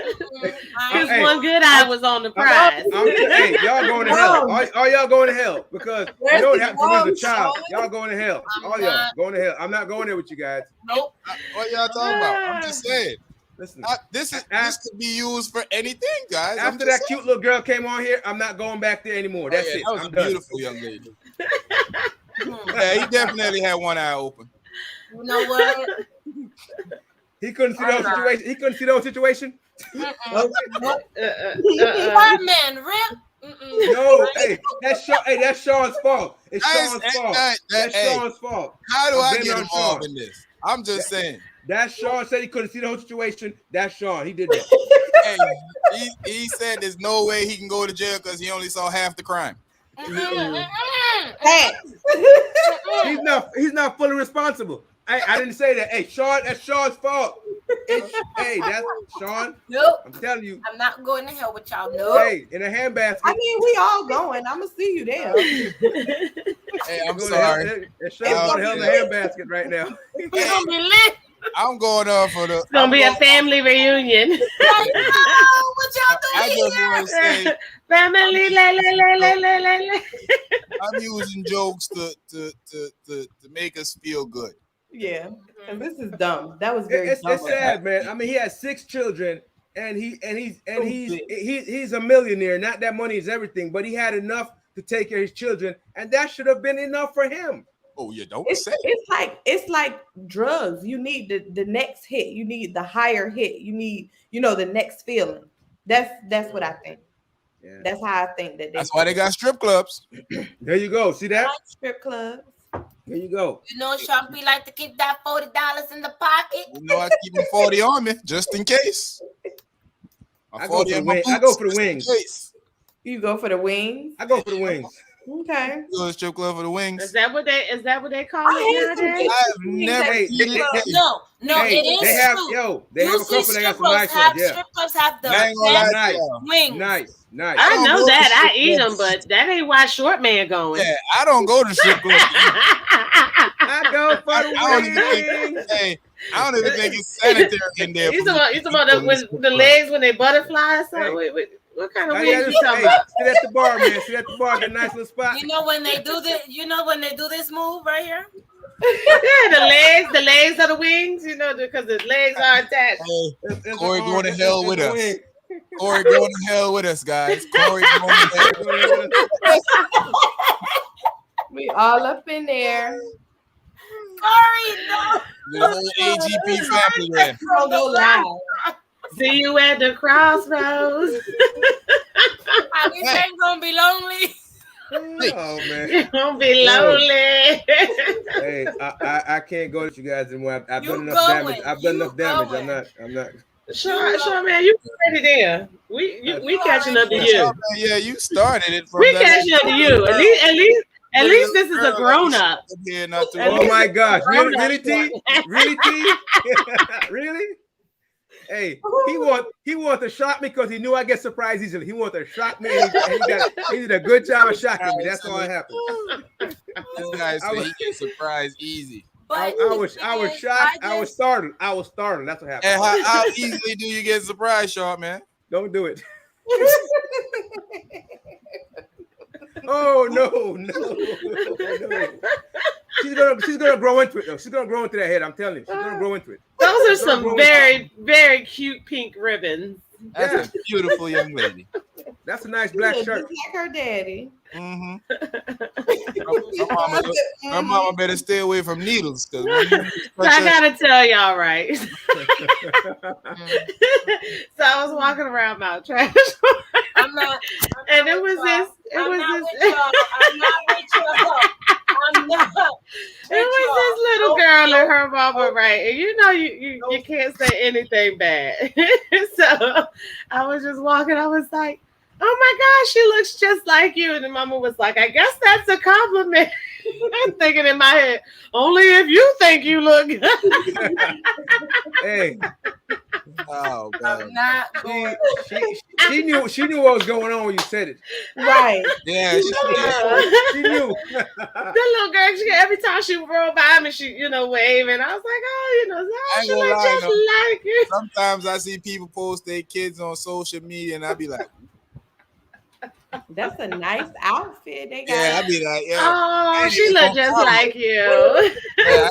His Hey, one good eye was on the prize. hey, y'all going to hell. All y'all going to hell because you Where's don't the have to lose a wrong child. song? Y'all going to hell. I'm All y'all not. going to hell. I'm not going there with you guys. Nope. What y'all talking about? I'm just saying. Listen, This could be used for anything, guys. I'm after just that cute little girl came on here, I'm not going back there anymore. That's saying. it. That was I'm a done. beautiful young lady. Yeah, he definitely had one eye open. You know what? He couldn't see the whole situation. He couldn't see the whole situation. Birdman, rip. No, hey, that's Sean's fault. It's Sean's fault. That's Hey, Sean's fault. how do I Blame it get on involved Sean. in this? I'm just saying. That's Sean said he couldn't see the whole situation. That's Sean. He did that. Hey, he said there's no way he can go to jail because he only saw half the crime. Hey. He's not fully responsible. I didn't say that. Hey, Sean, that's Sean's fault. Hey, that's Sean. Nope. I'm telling you. I'm not going to hell with y'all. Nope. Hey, in a handbasket. I mean, we all going. I'm gonna see you there. Hey, I'm Go to sorry. hell- It's Sean's going to hell in a handbasket right now. We're gonna be lit. I'm going for the. It's gonna be a family reunion. What y'all I doing just here? want to say Family, la. I'm using jokes to make us feel good. Yeah, and this is dumb. That was very It's dumb. sad, man. I mean, he has 6 children, and he's a millionaire. Not that money is everything, but he had enough to take care of his children, and that should have been enough for him. Oh, you don't It's, say. it's like drugs. You need the next hit. You need the higher hit. You need the next feeling. That's what I think. Yeah. That's how I think that. That's why they got strip clubs. There you go. See that? Strip clubs. There you go. You know, Sharpie like to keep that $40 in the pocket. You know, I keep them 40 on me just in case. I go for the wings. You go for the wings. I go for the wings. Okay. You go to strip club for the wings. Is that what they call I hate it nowadays? I've never Hey, seen it. No, Hey, it is they have true. they have a Usually couple that got strip some nice clubs ones. Yeah. strip clubs have the I ain't gonna lie Nice. to y'all. wings. Nice. I don't know go to that. I strip eat them, clubs. but that ain't why short man going. Yeah, I don't go to strip clubs. I go for the I don't even wings. think, hey, I don't even think it's sanitary in there. You talking about the legs when they butterfly or something? Hey. Wait, what kind of Oh, wings yeah, you talking hey, about? sit at the bar, man. Sit at the bar, get a nice little spot. You know when they do this move right here? Yeah, the legs are the wings, because the legs are attached. Hey, It's Corey an going to arm, hell it's with a us. wing. Corey going to hell with us, guys. Corey going to hell. We all up in there. Corey, no. The whole AGP family there. Don't go live. See you at the crossroads. I guess they ain't gonna be lonely. Oh man. You're gonna be lonely. Hey, I can't go with you guys anymore. I've You done enough going. damage. I've done You enough damage. going. I'm not. Sure, man, you ready there? We catching up to you. Yeah, you started it. From We that- catching up to you. At least this is a grown up. Yeah, not too At Oh long. my gosh. Grown Really, up T? short. Really, T? Really? Hey, he want to shock me because he knew I get surprised easily. He wanted to shock me, and he did a good job of shocking me. That's all that happened. This guy said he gets surprised easy. But I was shocked. I was startled. That's what happened. And how easily do you get surprised, Sharp man? Don't do it. Oh no. She's gonna grow into it though. She's gonna grow into that head. I'm telling you, she's gonna grow into it. Don't Those are some very, very cute pink ribbons. That's a beautiful young lady. That's a nice black Just shirt. like her daddy. Mm-hmm. Her mama better stay away from needles. So I gotta tell y'all, right? So I was walking around Mount Trash. I'm not. And it was this. It I'm was not this. with y'all. I'm not with y'all. I'm not. It was this little girl and her mama, right? And you know, you can't say anything bad. So I was just walking. I was like, "Oh my gosh, she looks just like you." And the mama was like, "I guess that's a compliment." I'm thinking in my head, only if you think you look good. Hey, Oh God. I'm not going. she knew what was going on when you said it. Right. Yeah, She knew. The little girl, every time she rolled by me, she, wave, and I was like, oh, I ain't she gonna look lie, just like you. sometimes I see people post their kids on social media, and I be like, That's a nice outfit they got. yeah, I be like, yeah. Oh, she ain't look gonna just front. like you. Yeah,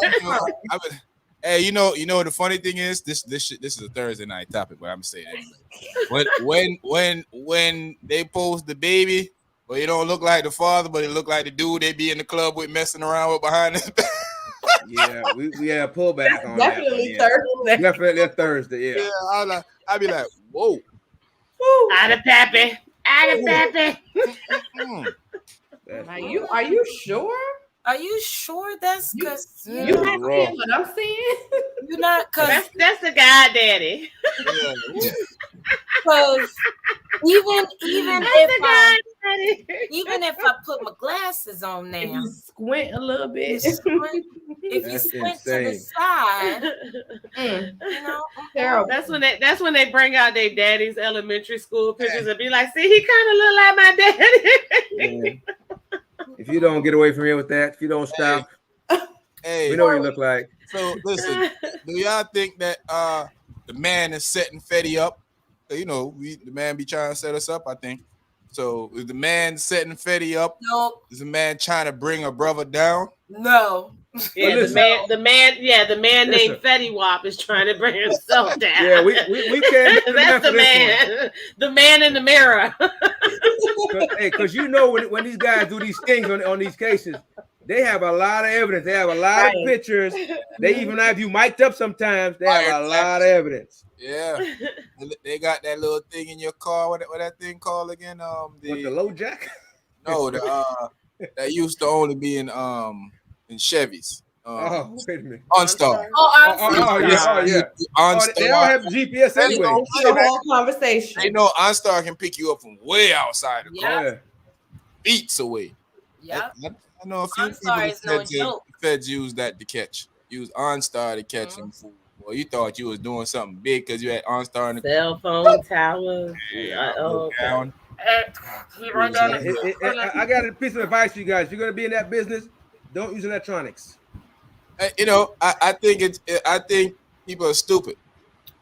hey, you know the funny thing is this is a Thursday night topic, but I'm gonna say that when they post the baby, but it don't look like the father, but it look like the dude they be in the club with messing around with behind his back. Yeah, we had pullback on that. Definitely One, yeah. Thursday. Definitely a Thursday. Yeah. Yeah, I be like, whoa. Out of pappy. Out of pappy. Mm. Are you sure? Are you sure that's because You not seeing what I'm seeing? you're not? Because That's the guy daddy. Yeah. even Daddy. even if I put my glasses on If now, you squint a little bit. if you That's squint to the insane. side, Mm, terrible. That's when they bring out their daddy's elementary school pictures and be like, see, he kind of look like my daddy. If you don't get away from here with that, if you don't stop, Hey, we know what you look like. so listen, do y'all think that the man is setting Fetty up? The man be trying to set us up, I think. So is the man setting Fetty up? Nope. Is the man trying to bring a brother down? No. Yeah, Well, the man named Listen. Fetty Wap is trying to bring himself down. Yeah, we can't. That's the man. The man in the mirror. Because when these guys do these things on these cases, they have a lot of evidence. They have a lot of pictures. They even have you mic'd up sometimes. They have a lot of evidence. Yeah, they got that little thing in your car. What that thing called again? The low jack. No, that used to only be in Chevys. Oh, wait a minute. OnStar. Yeah. OnStar. They all have GPS anyway. the whole conversation. They know OnStar can pick you up from way outside the car, Yeah. beats away. Yep. I know a few OnStar is no people joke. the feds use that to catch. Use OnStar to catch them fool. Well, you thought you was doing something big because you had OnStar in the Cell phone towers. down. I got a piece of advice for you guys. If you're gonna be in that business, don't use electronics. I think people are stupid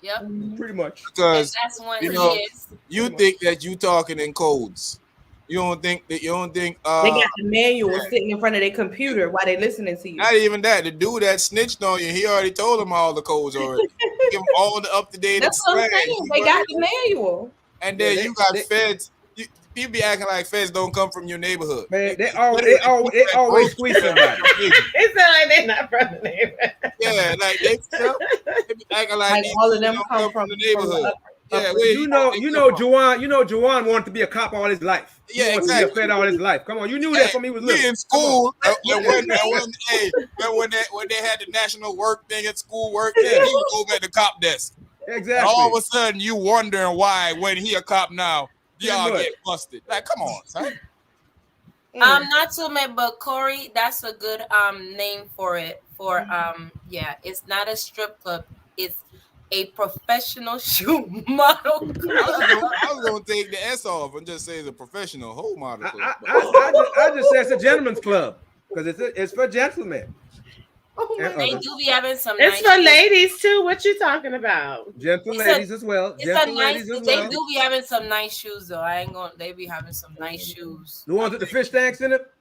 Yep. Pretty much. because That's one you he know, is. you think that you talking in codes. You don't think They got the manual sitting in front of their computer while they listening to you. not even that. The dude that snitched on you, he already told them all the codes already. Give them all the up to date. That's what I'm saying. They got the manual. And then you got feds. People be acting like feds don't come from your neighborhood. Man, they always squeeze somebody. It sounds like they're not from the neighborhood. Yeah, like they be acting like these all of them don't come from the neighborhood. Yeah, You know, Juwan wanted to be a cop all his life. Yeah, He wanted to be a fed all his life. Come on, you knew that from he was We little. in school, and when they had the national work thing at school work, he was over at the cop desk. Exactly. And all of a sudden, you wondering why when he a cop now, y'all get busted. Like, come on, son. Not to make, but Corey, that's a good name for it. It's not a strip club. It's a professional shoe model. I was gonna take the S off and just say it's a professional whole model club. I just say it's a gentleman's club because it's for gentlemen. Oh my They do be having some. It's nice for ladies too. What you talking about? Gentle ladies as well. Gentle ladies as They well. do be having some nice shoes though. I ain't gonna. They be having some nice shoes. The ones with the fish tanks in it.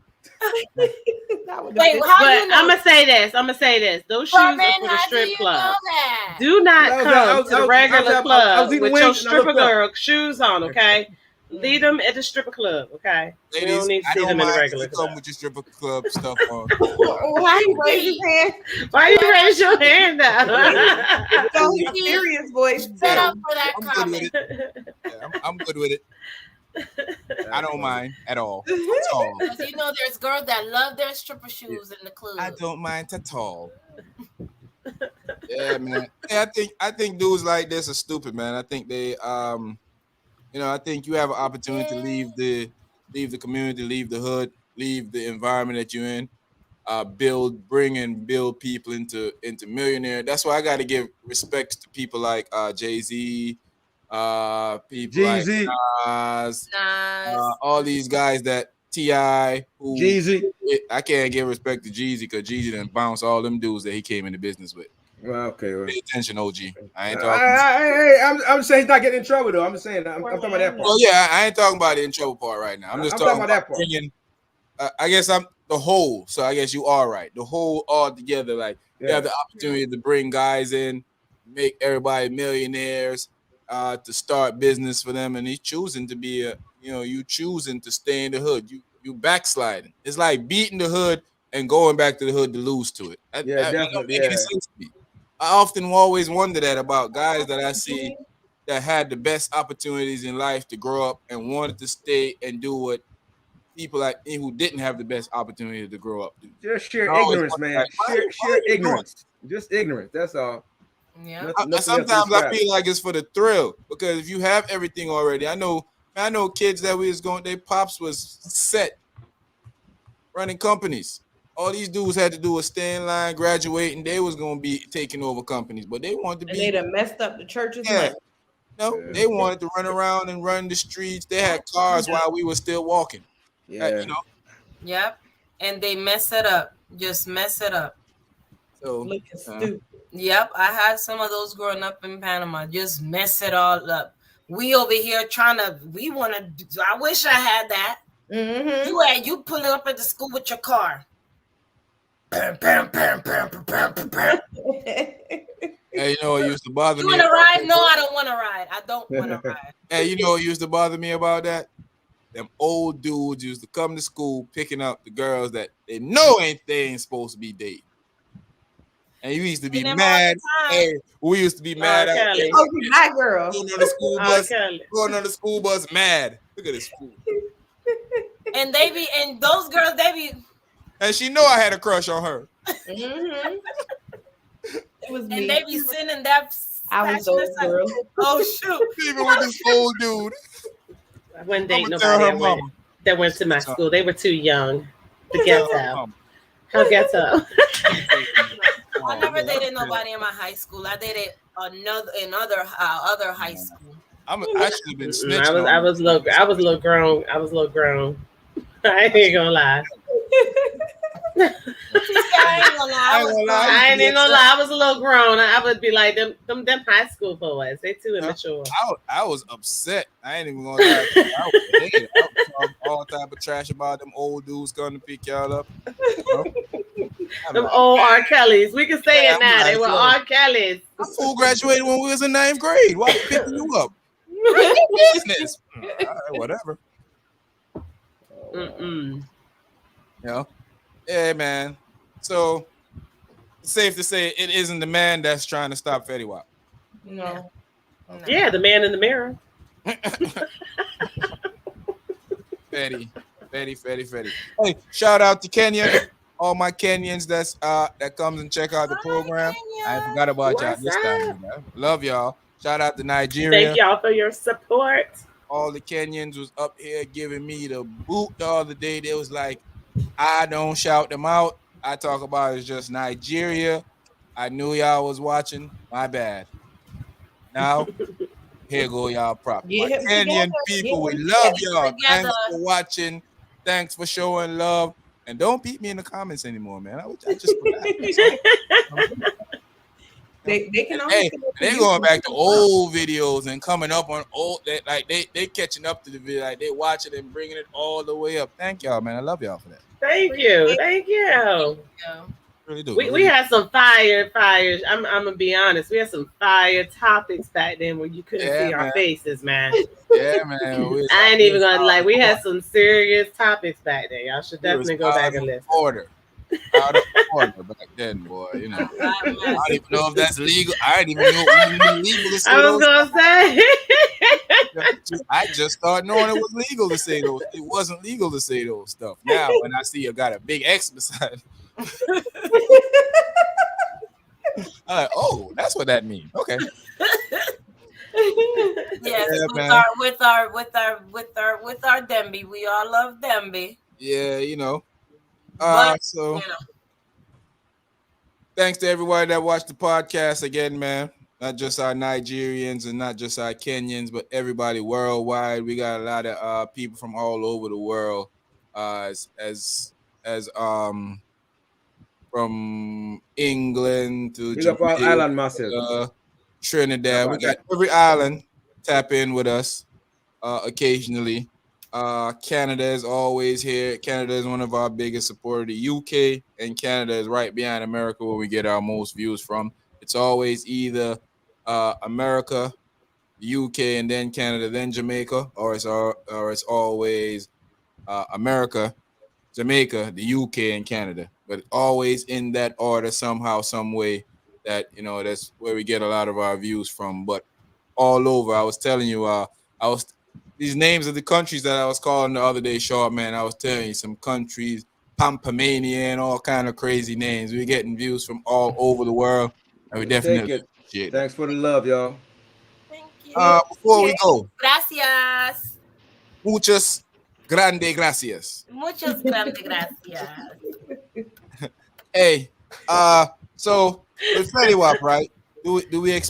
That would Wait, have how But you know? I'm gonna say this. Those shoes But are man, for the how do strip you club. know that? Do not come to the regular I club was eating with wings your and I stripper looked up. girl shoes on, okay? Leave them at the stripper club, okay? We don't Ladies, need to I see don't them in the mind if regular you come club. with your stripper club stuff on. How you raise his hand? Why you raise your hand up? So his serious voice. Set up for that I'm good with comment. it. Yeah, I'm good with it. I don't mind at all. At all. Because you know there's girls that love their stripper shoes in the club. I don't mind at all. Yeah, man. Yeah, I think dudes like this are stupid, man. I think they I think you have an opportunity to leave the community, leave the hood, leave the environment that you're in, bring and build people into millionaire. That's why I got to give respects to people like Jay-Z, people like Jeezy, Nas, Nice. all these guys that Ti who Jeezy. I can't give respect to Jeezy because Jeezy done bounced all them dudes that he came into business with. Well, okay. Well. Pay attention, OG. I ain't talking. I'm saying he's not getting in trouble though. I'm saying I'm talking about that part. Well, yeah, I ain't talking about the in trouble part right now. I'm just talking about about that part. bringing. I guess I'm the whole. So I guess you are right. The whole all together, like you have the opportunity to bring guys in, make everybody millionaires, to start business for them, and he's choosing to be you choosing to stay in the hood. You backsliding. It's like beating the hood and going back to the hood to lose to it. That Definitely. don't make any sense to me. I often always wonder that about guys that I see that had the best opportunities in life to grow up and wanted to stay and do what people like me who didn't have the best opportunity to grow up do. Just sheer ignorance, man. Sheer ignorance. Just ignorance. That's all. Yeah. Sometimes I feel like it's for the thrill because if you have everything already, I know kids that we was going, their pops was set running companies. All these dudes had to do was stay in line, graduate, and they was gonna be taking over companies, but they wanted to be. And they done messed up the church's Yeah. money. They wanted to run around and run the streets. They had cars while we were still walking. Yeah. Yep. And they mess it up. Just mess it up. So Looking stupid. Yep. I had some of those growing up in Panama. Just mess it all up. We over here I wish I had that. Mm-hmm. You pulling up at the school with your car. Hey, you know what used to bother You me? want to ride? No, I don't want to ride. I don't want to ride. Hey, you know what used to bother me about that? Them old dudes used to come to school picking up the girls that they know they ain't supposed to be dating. And you used to be mad. Hey, we used to be mad at Oh, my girl. going on the school bus mad. Look at this fool. And those girls, they be. And she know I had a crush on her. Mm-hmm. It was me. And they be sending that. I was those girls. Oh shoot! Even with this old dude. I wouldn't date nobody that went to my school. They were too young to ghetto. How ghetto? I never dated nobody in my high school. I dated other high school. I should have been snitching. I was a little grown. I ain't gonna lie. I ain't gonna lie. I was a little grown. I would be like them high school boys. They too immature. I was upset. I ain't even gonna lie. I was talking all type of trash about them old dudes coming to pick y'all up. Them old R. Kellys. We can say it now. They were R. Kellys. My fool graduated when we was in 9th grade. Why you picking you up? Business. All right, whatever. Yeah, man. So it's safe to say it isn't the man that's trying to stop Fetty Wap. No. Yeah, the man in the mirror. Fetty. Hey, shout out to Kenya. All my Kenyans that comes and check out the program. I forgot about y'all this time. Man. Love y'all. Shout out to Nigeria. Thank y'all for your support. All the Kenyans was up here giving me the boot the other day. They was like, I don't shout them out. I talk about it's just Nigeria. I knew y'all was watching. My bad. Now, here go y'all prop. Kenyan people, we love y'all. Thanks for watching. Thanks for showing love. And don't beat me in the comments anymore, man. I just They can only Hey, say it to they you. going back to old videos and coming up on old. They catching up to the video. Like they watch it and bringing it all the way up. Thank y'all, man. I love y'all for that. Thank you. Thank you. Yeah. Really do. We had some fires. I'm gonna be honest. We had some fire topics back then where you couldn't see our man. faces, man. Yeah, man. I ain't even gonna like. We had some serious topics back there. Y'all should definitely go back and listen. Out of order back then, boy. You know, I don't even know if that's legal. I didn't even know it was legal to say I was gonna say. I just started knowing it was legal to say those. It wasn't legal to say those stuff. Now, when I see you got a big X beside, I'm like, oh, that's what that means. Okay. Yes, Yeah, with our Demby. We all love Demby. Yeah, you know. But So you know. thanks to everybody that watched the podcast again, man. Not just our Nigerians and not just our Kenyans, but everybody worldwide. We got a lot of people from all over the world, as from England to Big up all Jamaica, island massive. Trinidad. We got every island tap in with us occasionally. Canada is always here. Canada is one of our biggest supporters. The UK and Canada is right behind America where we get our most views from. It's always either America, UK, and then Canada, then Jamaica, or it's always America, Jamaica, the UK, and Canada. But always in that order, somehow, some way. That that's where we get a lot of our views from. But all over, I was telling you, these names of the countries that I was calling the other day, short man. I was telling you some countries, Pampamania and all kind of crazy names. We're getting views from all over the world, and we definitely appreciate it. Thanks for the love, y'all. Thank you. Before we go, Gracias. muchas grande gracias. Muchas grande gracias. Hey, so with Fetty Wap, right? Do we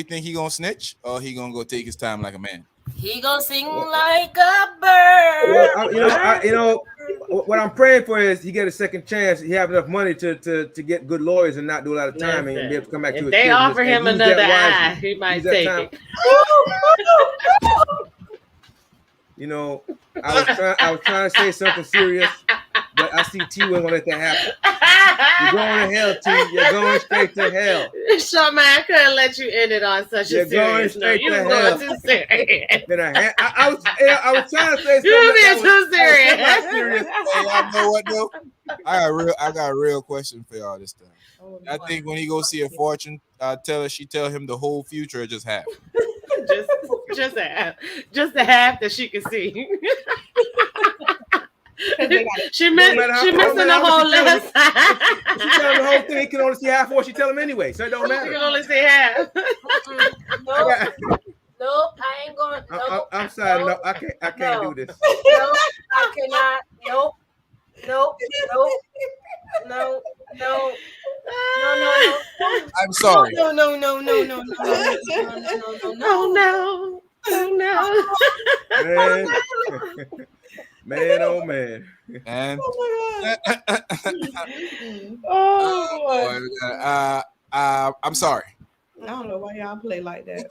think he gonna snitch or he gonna go take his time like a man? He gonna sing like a bird. What I'm praying for is he get a second chance. He have enough money to get good lawyers and not do a lot of time and be able to come back to his If they offer him another eye, he might take it. I was trying to say something serious, but I see T won't let that happen. You're going to hell, T. You're going straight to hell. Sure, man, I couldn't let you end it on such a serious note. You were going too serious. I was trying to say something. You were being too serious. Hey, y'all know what though? I got a real question for y'all this time. I think when he go see a fortune teller, she tell him the whole future or just half. just the half that she can see. She missing the whole left side. She tell him the whole thing. He can only see half, or she tell him anyway, so it don't matter. She can only see half. Nope, I ain't going. Nope, I'm sorry, no, I can't do this. Nope, I cannot. Nope. No. I'm sorry. No. Man, oh man. And I'm sorry. I don't know why y'all play like that.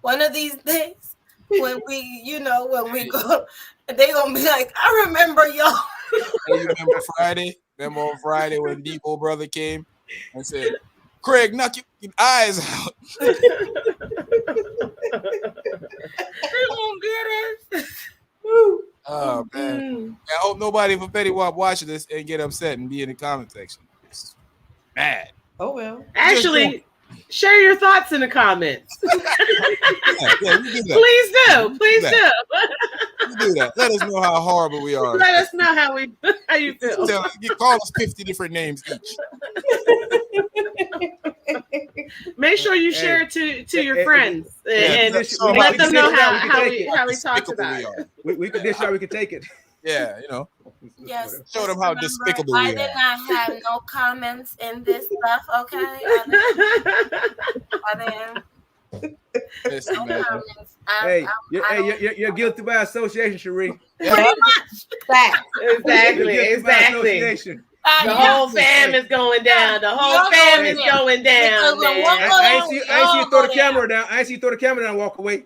One of these days when we go, they gonna be like, I remember y'all. Hey, you remember Friday? Remember on Friday when Depot brother came and said, Craig, knock your eyes out. They won't get it. Oh man. I hope nobody from Fetty Wap watching this and get upset and be in the comment section. It's mad. Oh well. Actually, share your thoughts in the comments. Yeah, you do that. Please do. You do that. Let us know how horrible we are. Let us know how you feel. Call us 50 different names each. Make sure you share it to your friends and so let them know how we talked about it. We could dish out. We could take it. Yeah, Yes. Show them how despicable we I are. did not have no comments in this stuff, okay? Listen, No man. comments. You're guilty by association, Cherie. Pretty much. Fact. Exactly. You're guilty by association. The whole fam is going down. The whole fam is going down, man. I ain't see you throw the camera down. I ain't see you throw the camera down and walk away.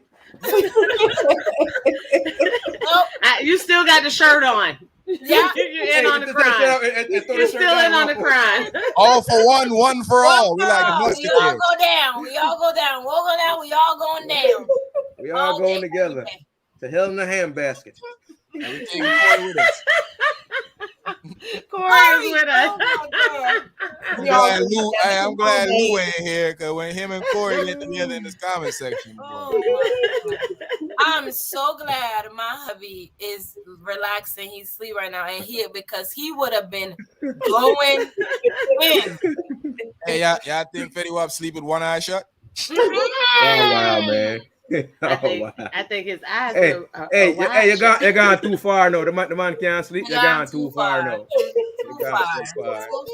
You still got the shirt on. Yeah. You're in on the crime. You're still in on the crime. All for one for all. We like the We mustard all here. go down. We all go down. We'll go down. We all going down. We all going together. To hell in the handbasket. Everything Corey with us. Corey is with us. I'm glad Lou ain't here because when him and Corey get together in this comment section. Oh my God. I'm so glad my hubby is relaxing. He's asleep right now, and because he would have been going in. Hey, y'all think Fetty Wap sleep with one eye shut? Oh wow, man. I think his eyes are you're gone too far now. The man can't sleep. You're gone too far now. Too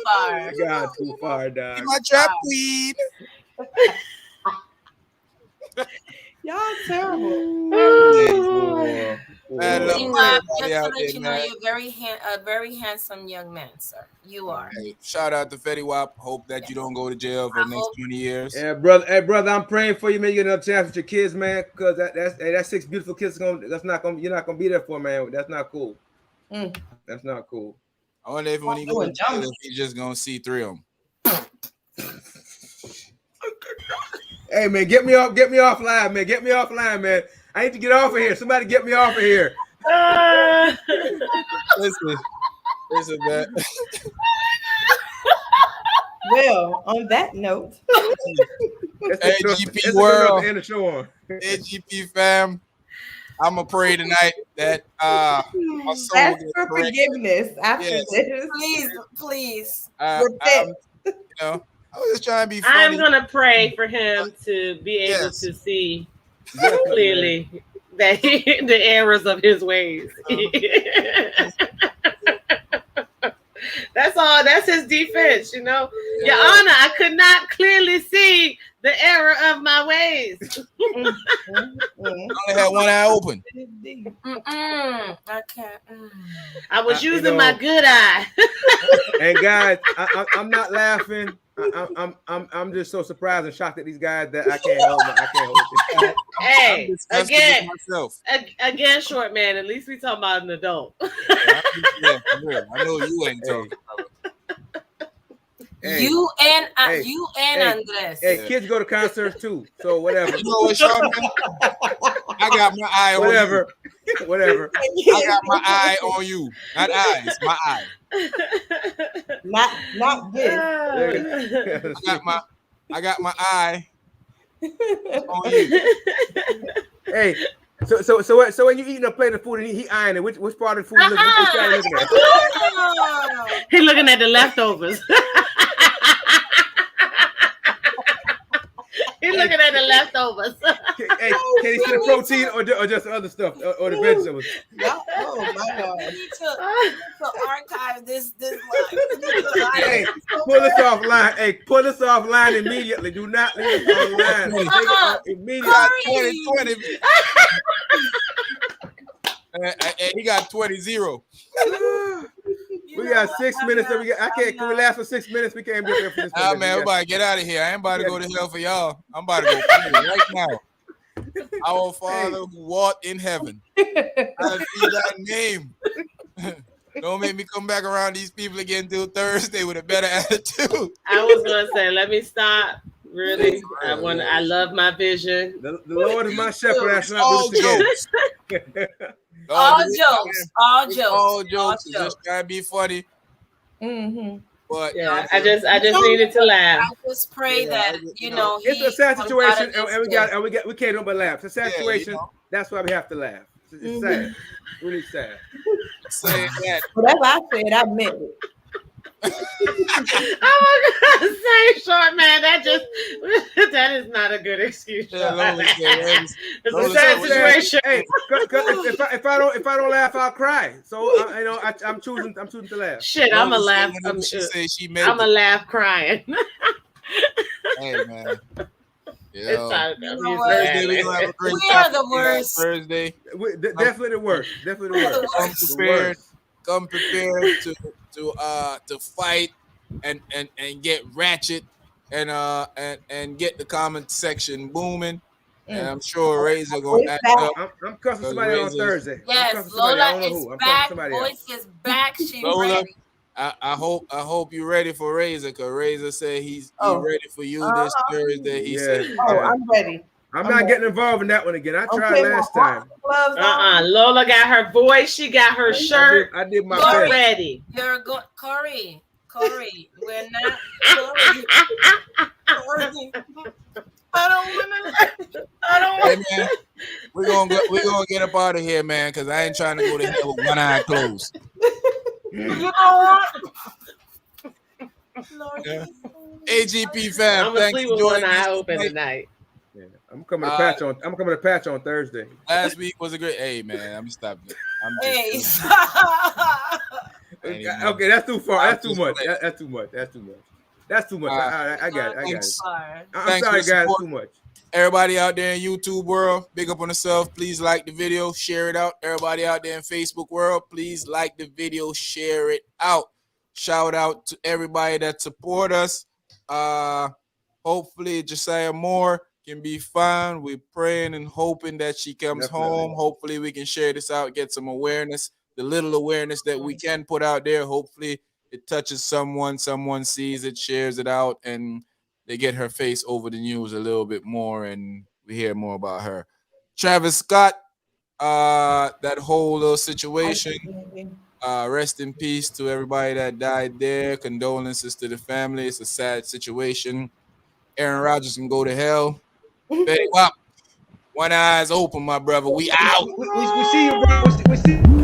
far. You're gone too far, dog. My trap queen. Y'all terrible. Man, Just to let you know, you're a very handsome young man, sir. You are. Hey, shout out to Fetty Wap. Hope that you don't go to jail for the next 20 years. Yeah, brother. Hey, brother, I'm praying for you, man. You get another chance with your kids, man. Because that's 6 beautiful kids. You're not gonna be there for, man. That's not cool. That's not cool. I wonder if when he goes to jail, if he's just gonna see 3 of them. Hey, man, get me offline, man. Get me offline, man. I need to get off of here. Somebody get me off of here. Listen, man. Well, on that note, AGP World, AGP fam, I'm gonna pray tonight that my soul ask gets for corrected. forgiveness after this. Please. Repent. I was just trying to be funny. I'm gonna pray for him to be able to see clearly that the errors of his ways. That's all. That's his defense, Your Honor, I could not clearly see the error of my ways. I only had one eye open. I can't. I was using my good eye. And guys, I'm not laughing. I'm just so surprised and shocked at these guys that I can't help it. Hey, again, short man. At least we talking about an adult. I know you ain't talking about it. Hey, you and Andres. Hey, kids go to concerts too. So whatever. You know what, Sean? I got my eye on whatever. I got my eye on you. Not eyes, my eye. Not this. I got my eye on you. Hey, so when you eating a plate of food and he eyeing it, which part of the food which guy looking at? He's looking at the leftovers. He's looking at the leftovers. Hey, can he see the protein or just the other stuff or the vegetables? Oh my God! I need to archive this live. Hey, pull this offline. Hey, pull this offline immediately. Do not leave it online. Take it off immediately. 20. And he got 20-0. We got 6 minutes. Can we last for 6 minutes? We can't be there for this. Man, we about to get out of here. I ain't about to go to hell for y'all. I'm about to go right now. Our Father who art in heaven, hallowed be thy name. Don't make me come back around these people again till Thursday with a better attitude. I was gonna say, let me stop. Really, I love my vision. The Lord is my shepherd. I shall not do this again. All jokes. Just trying to be funny. Mm-hmm. But yeah, I just needed to laugh. I just pray that it's a sad situation, and we can't help but laugh. It's a sad situation. That's why we have to laugh. It's sad, really sad. Saying that. Well, that's what I said. I meant it. Oh my God, say short man. That is not a good excuse. Yeah, it's a sad situation. Hey, if I don't laugh, I'll cry. So I'm choosing to laugh. Shit, I'm a laugh. I'm a laugh crying. Hey man. We are the worst. Thursday. Definitely the worst. Definitely the worst. Unprepared. come prepared to fight and get ratchet and get the comment section booming. And I'm sure Razor gonna Voice act back. up. I'm cussing Because somebody out on Razor's- Thursday. I'm Yes, cussing somebody. I Lola don't know is who. I'm cussing back. somebody out. Voice is back. She Lola, ready. I hope you're ready for Razor, because Razor said he's Oh. ready for you this Thursday. He said he's Oh, Yeah. I'm ready. I'm I'm not ready. getting involved in that one again. I tried Okay, my last time. gloves on. Lola got her voice. She got her shirt. I did my Corey, best. Ready. You're good, Corey. Corey, we're not. Corey. Corey. I don't Hey want. man, we're gonna get up out of here, man, because I ain't trying to go to hell with one eye closed. You know what? Lord, Yeah. AGP fam, I'm gonna thanks sleep for with one joining eye us open tonight. tonight. Yeah, I'm coming to patch on. I'm coming to patch on Thursday. Last week was a great. Hey man, I'm stopping. Hey, Okay, that's too far. I'm That's too just much. playing. That's too much. That's too much. That's too much. I got it. I got it. Thanks. I'm Thanks sorry, for the guys. support. Too much. Everybody out there in YouTube world, big up on yourself. Please like the video, share it out. Everybody out there in Facebook world, please like the video, share it out. Shout out to everybody that support us. Hopefully Jashyah Moore can be fine. We're praying and hoping that she comes Definitely. home. Hopefully we can share this out, get some awareness. The little awareness that we can put out there, hopefully it touches someone sees it, shares it out, and they get her face over the news a little bit more, and we hear more about her. Travis Scott, that whole little situation. Rest in peace to everybody that died there. Condolences to the family. It's a sad situation. Aaron Rodgers can go to hell. Fetty Wap, one eye's open, my brother. We out. We see you, bro. We see.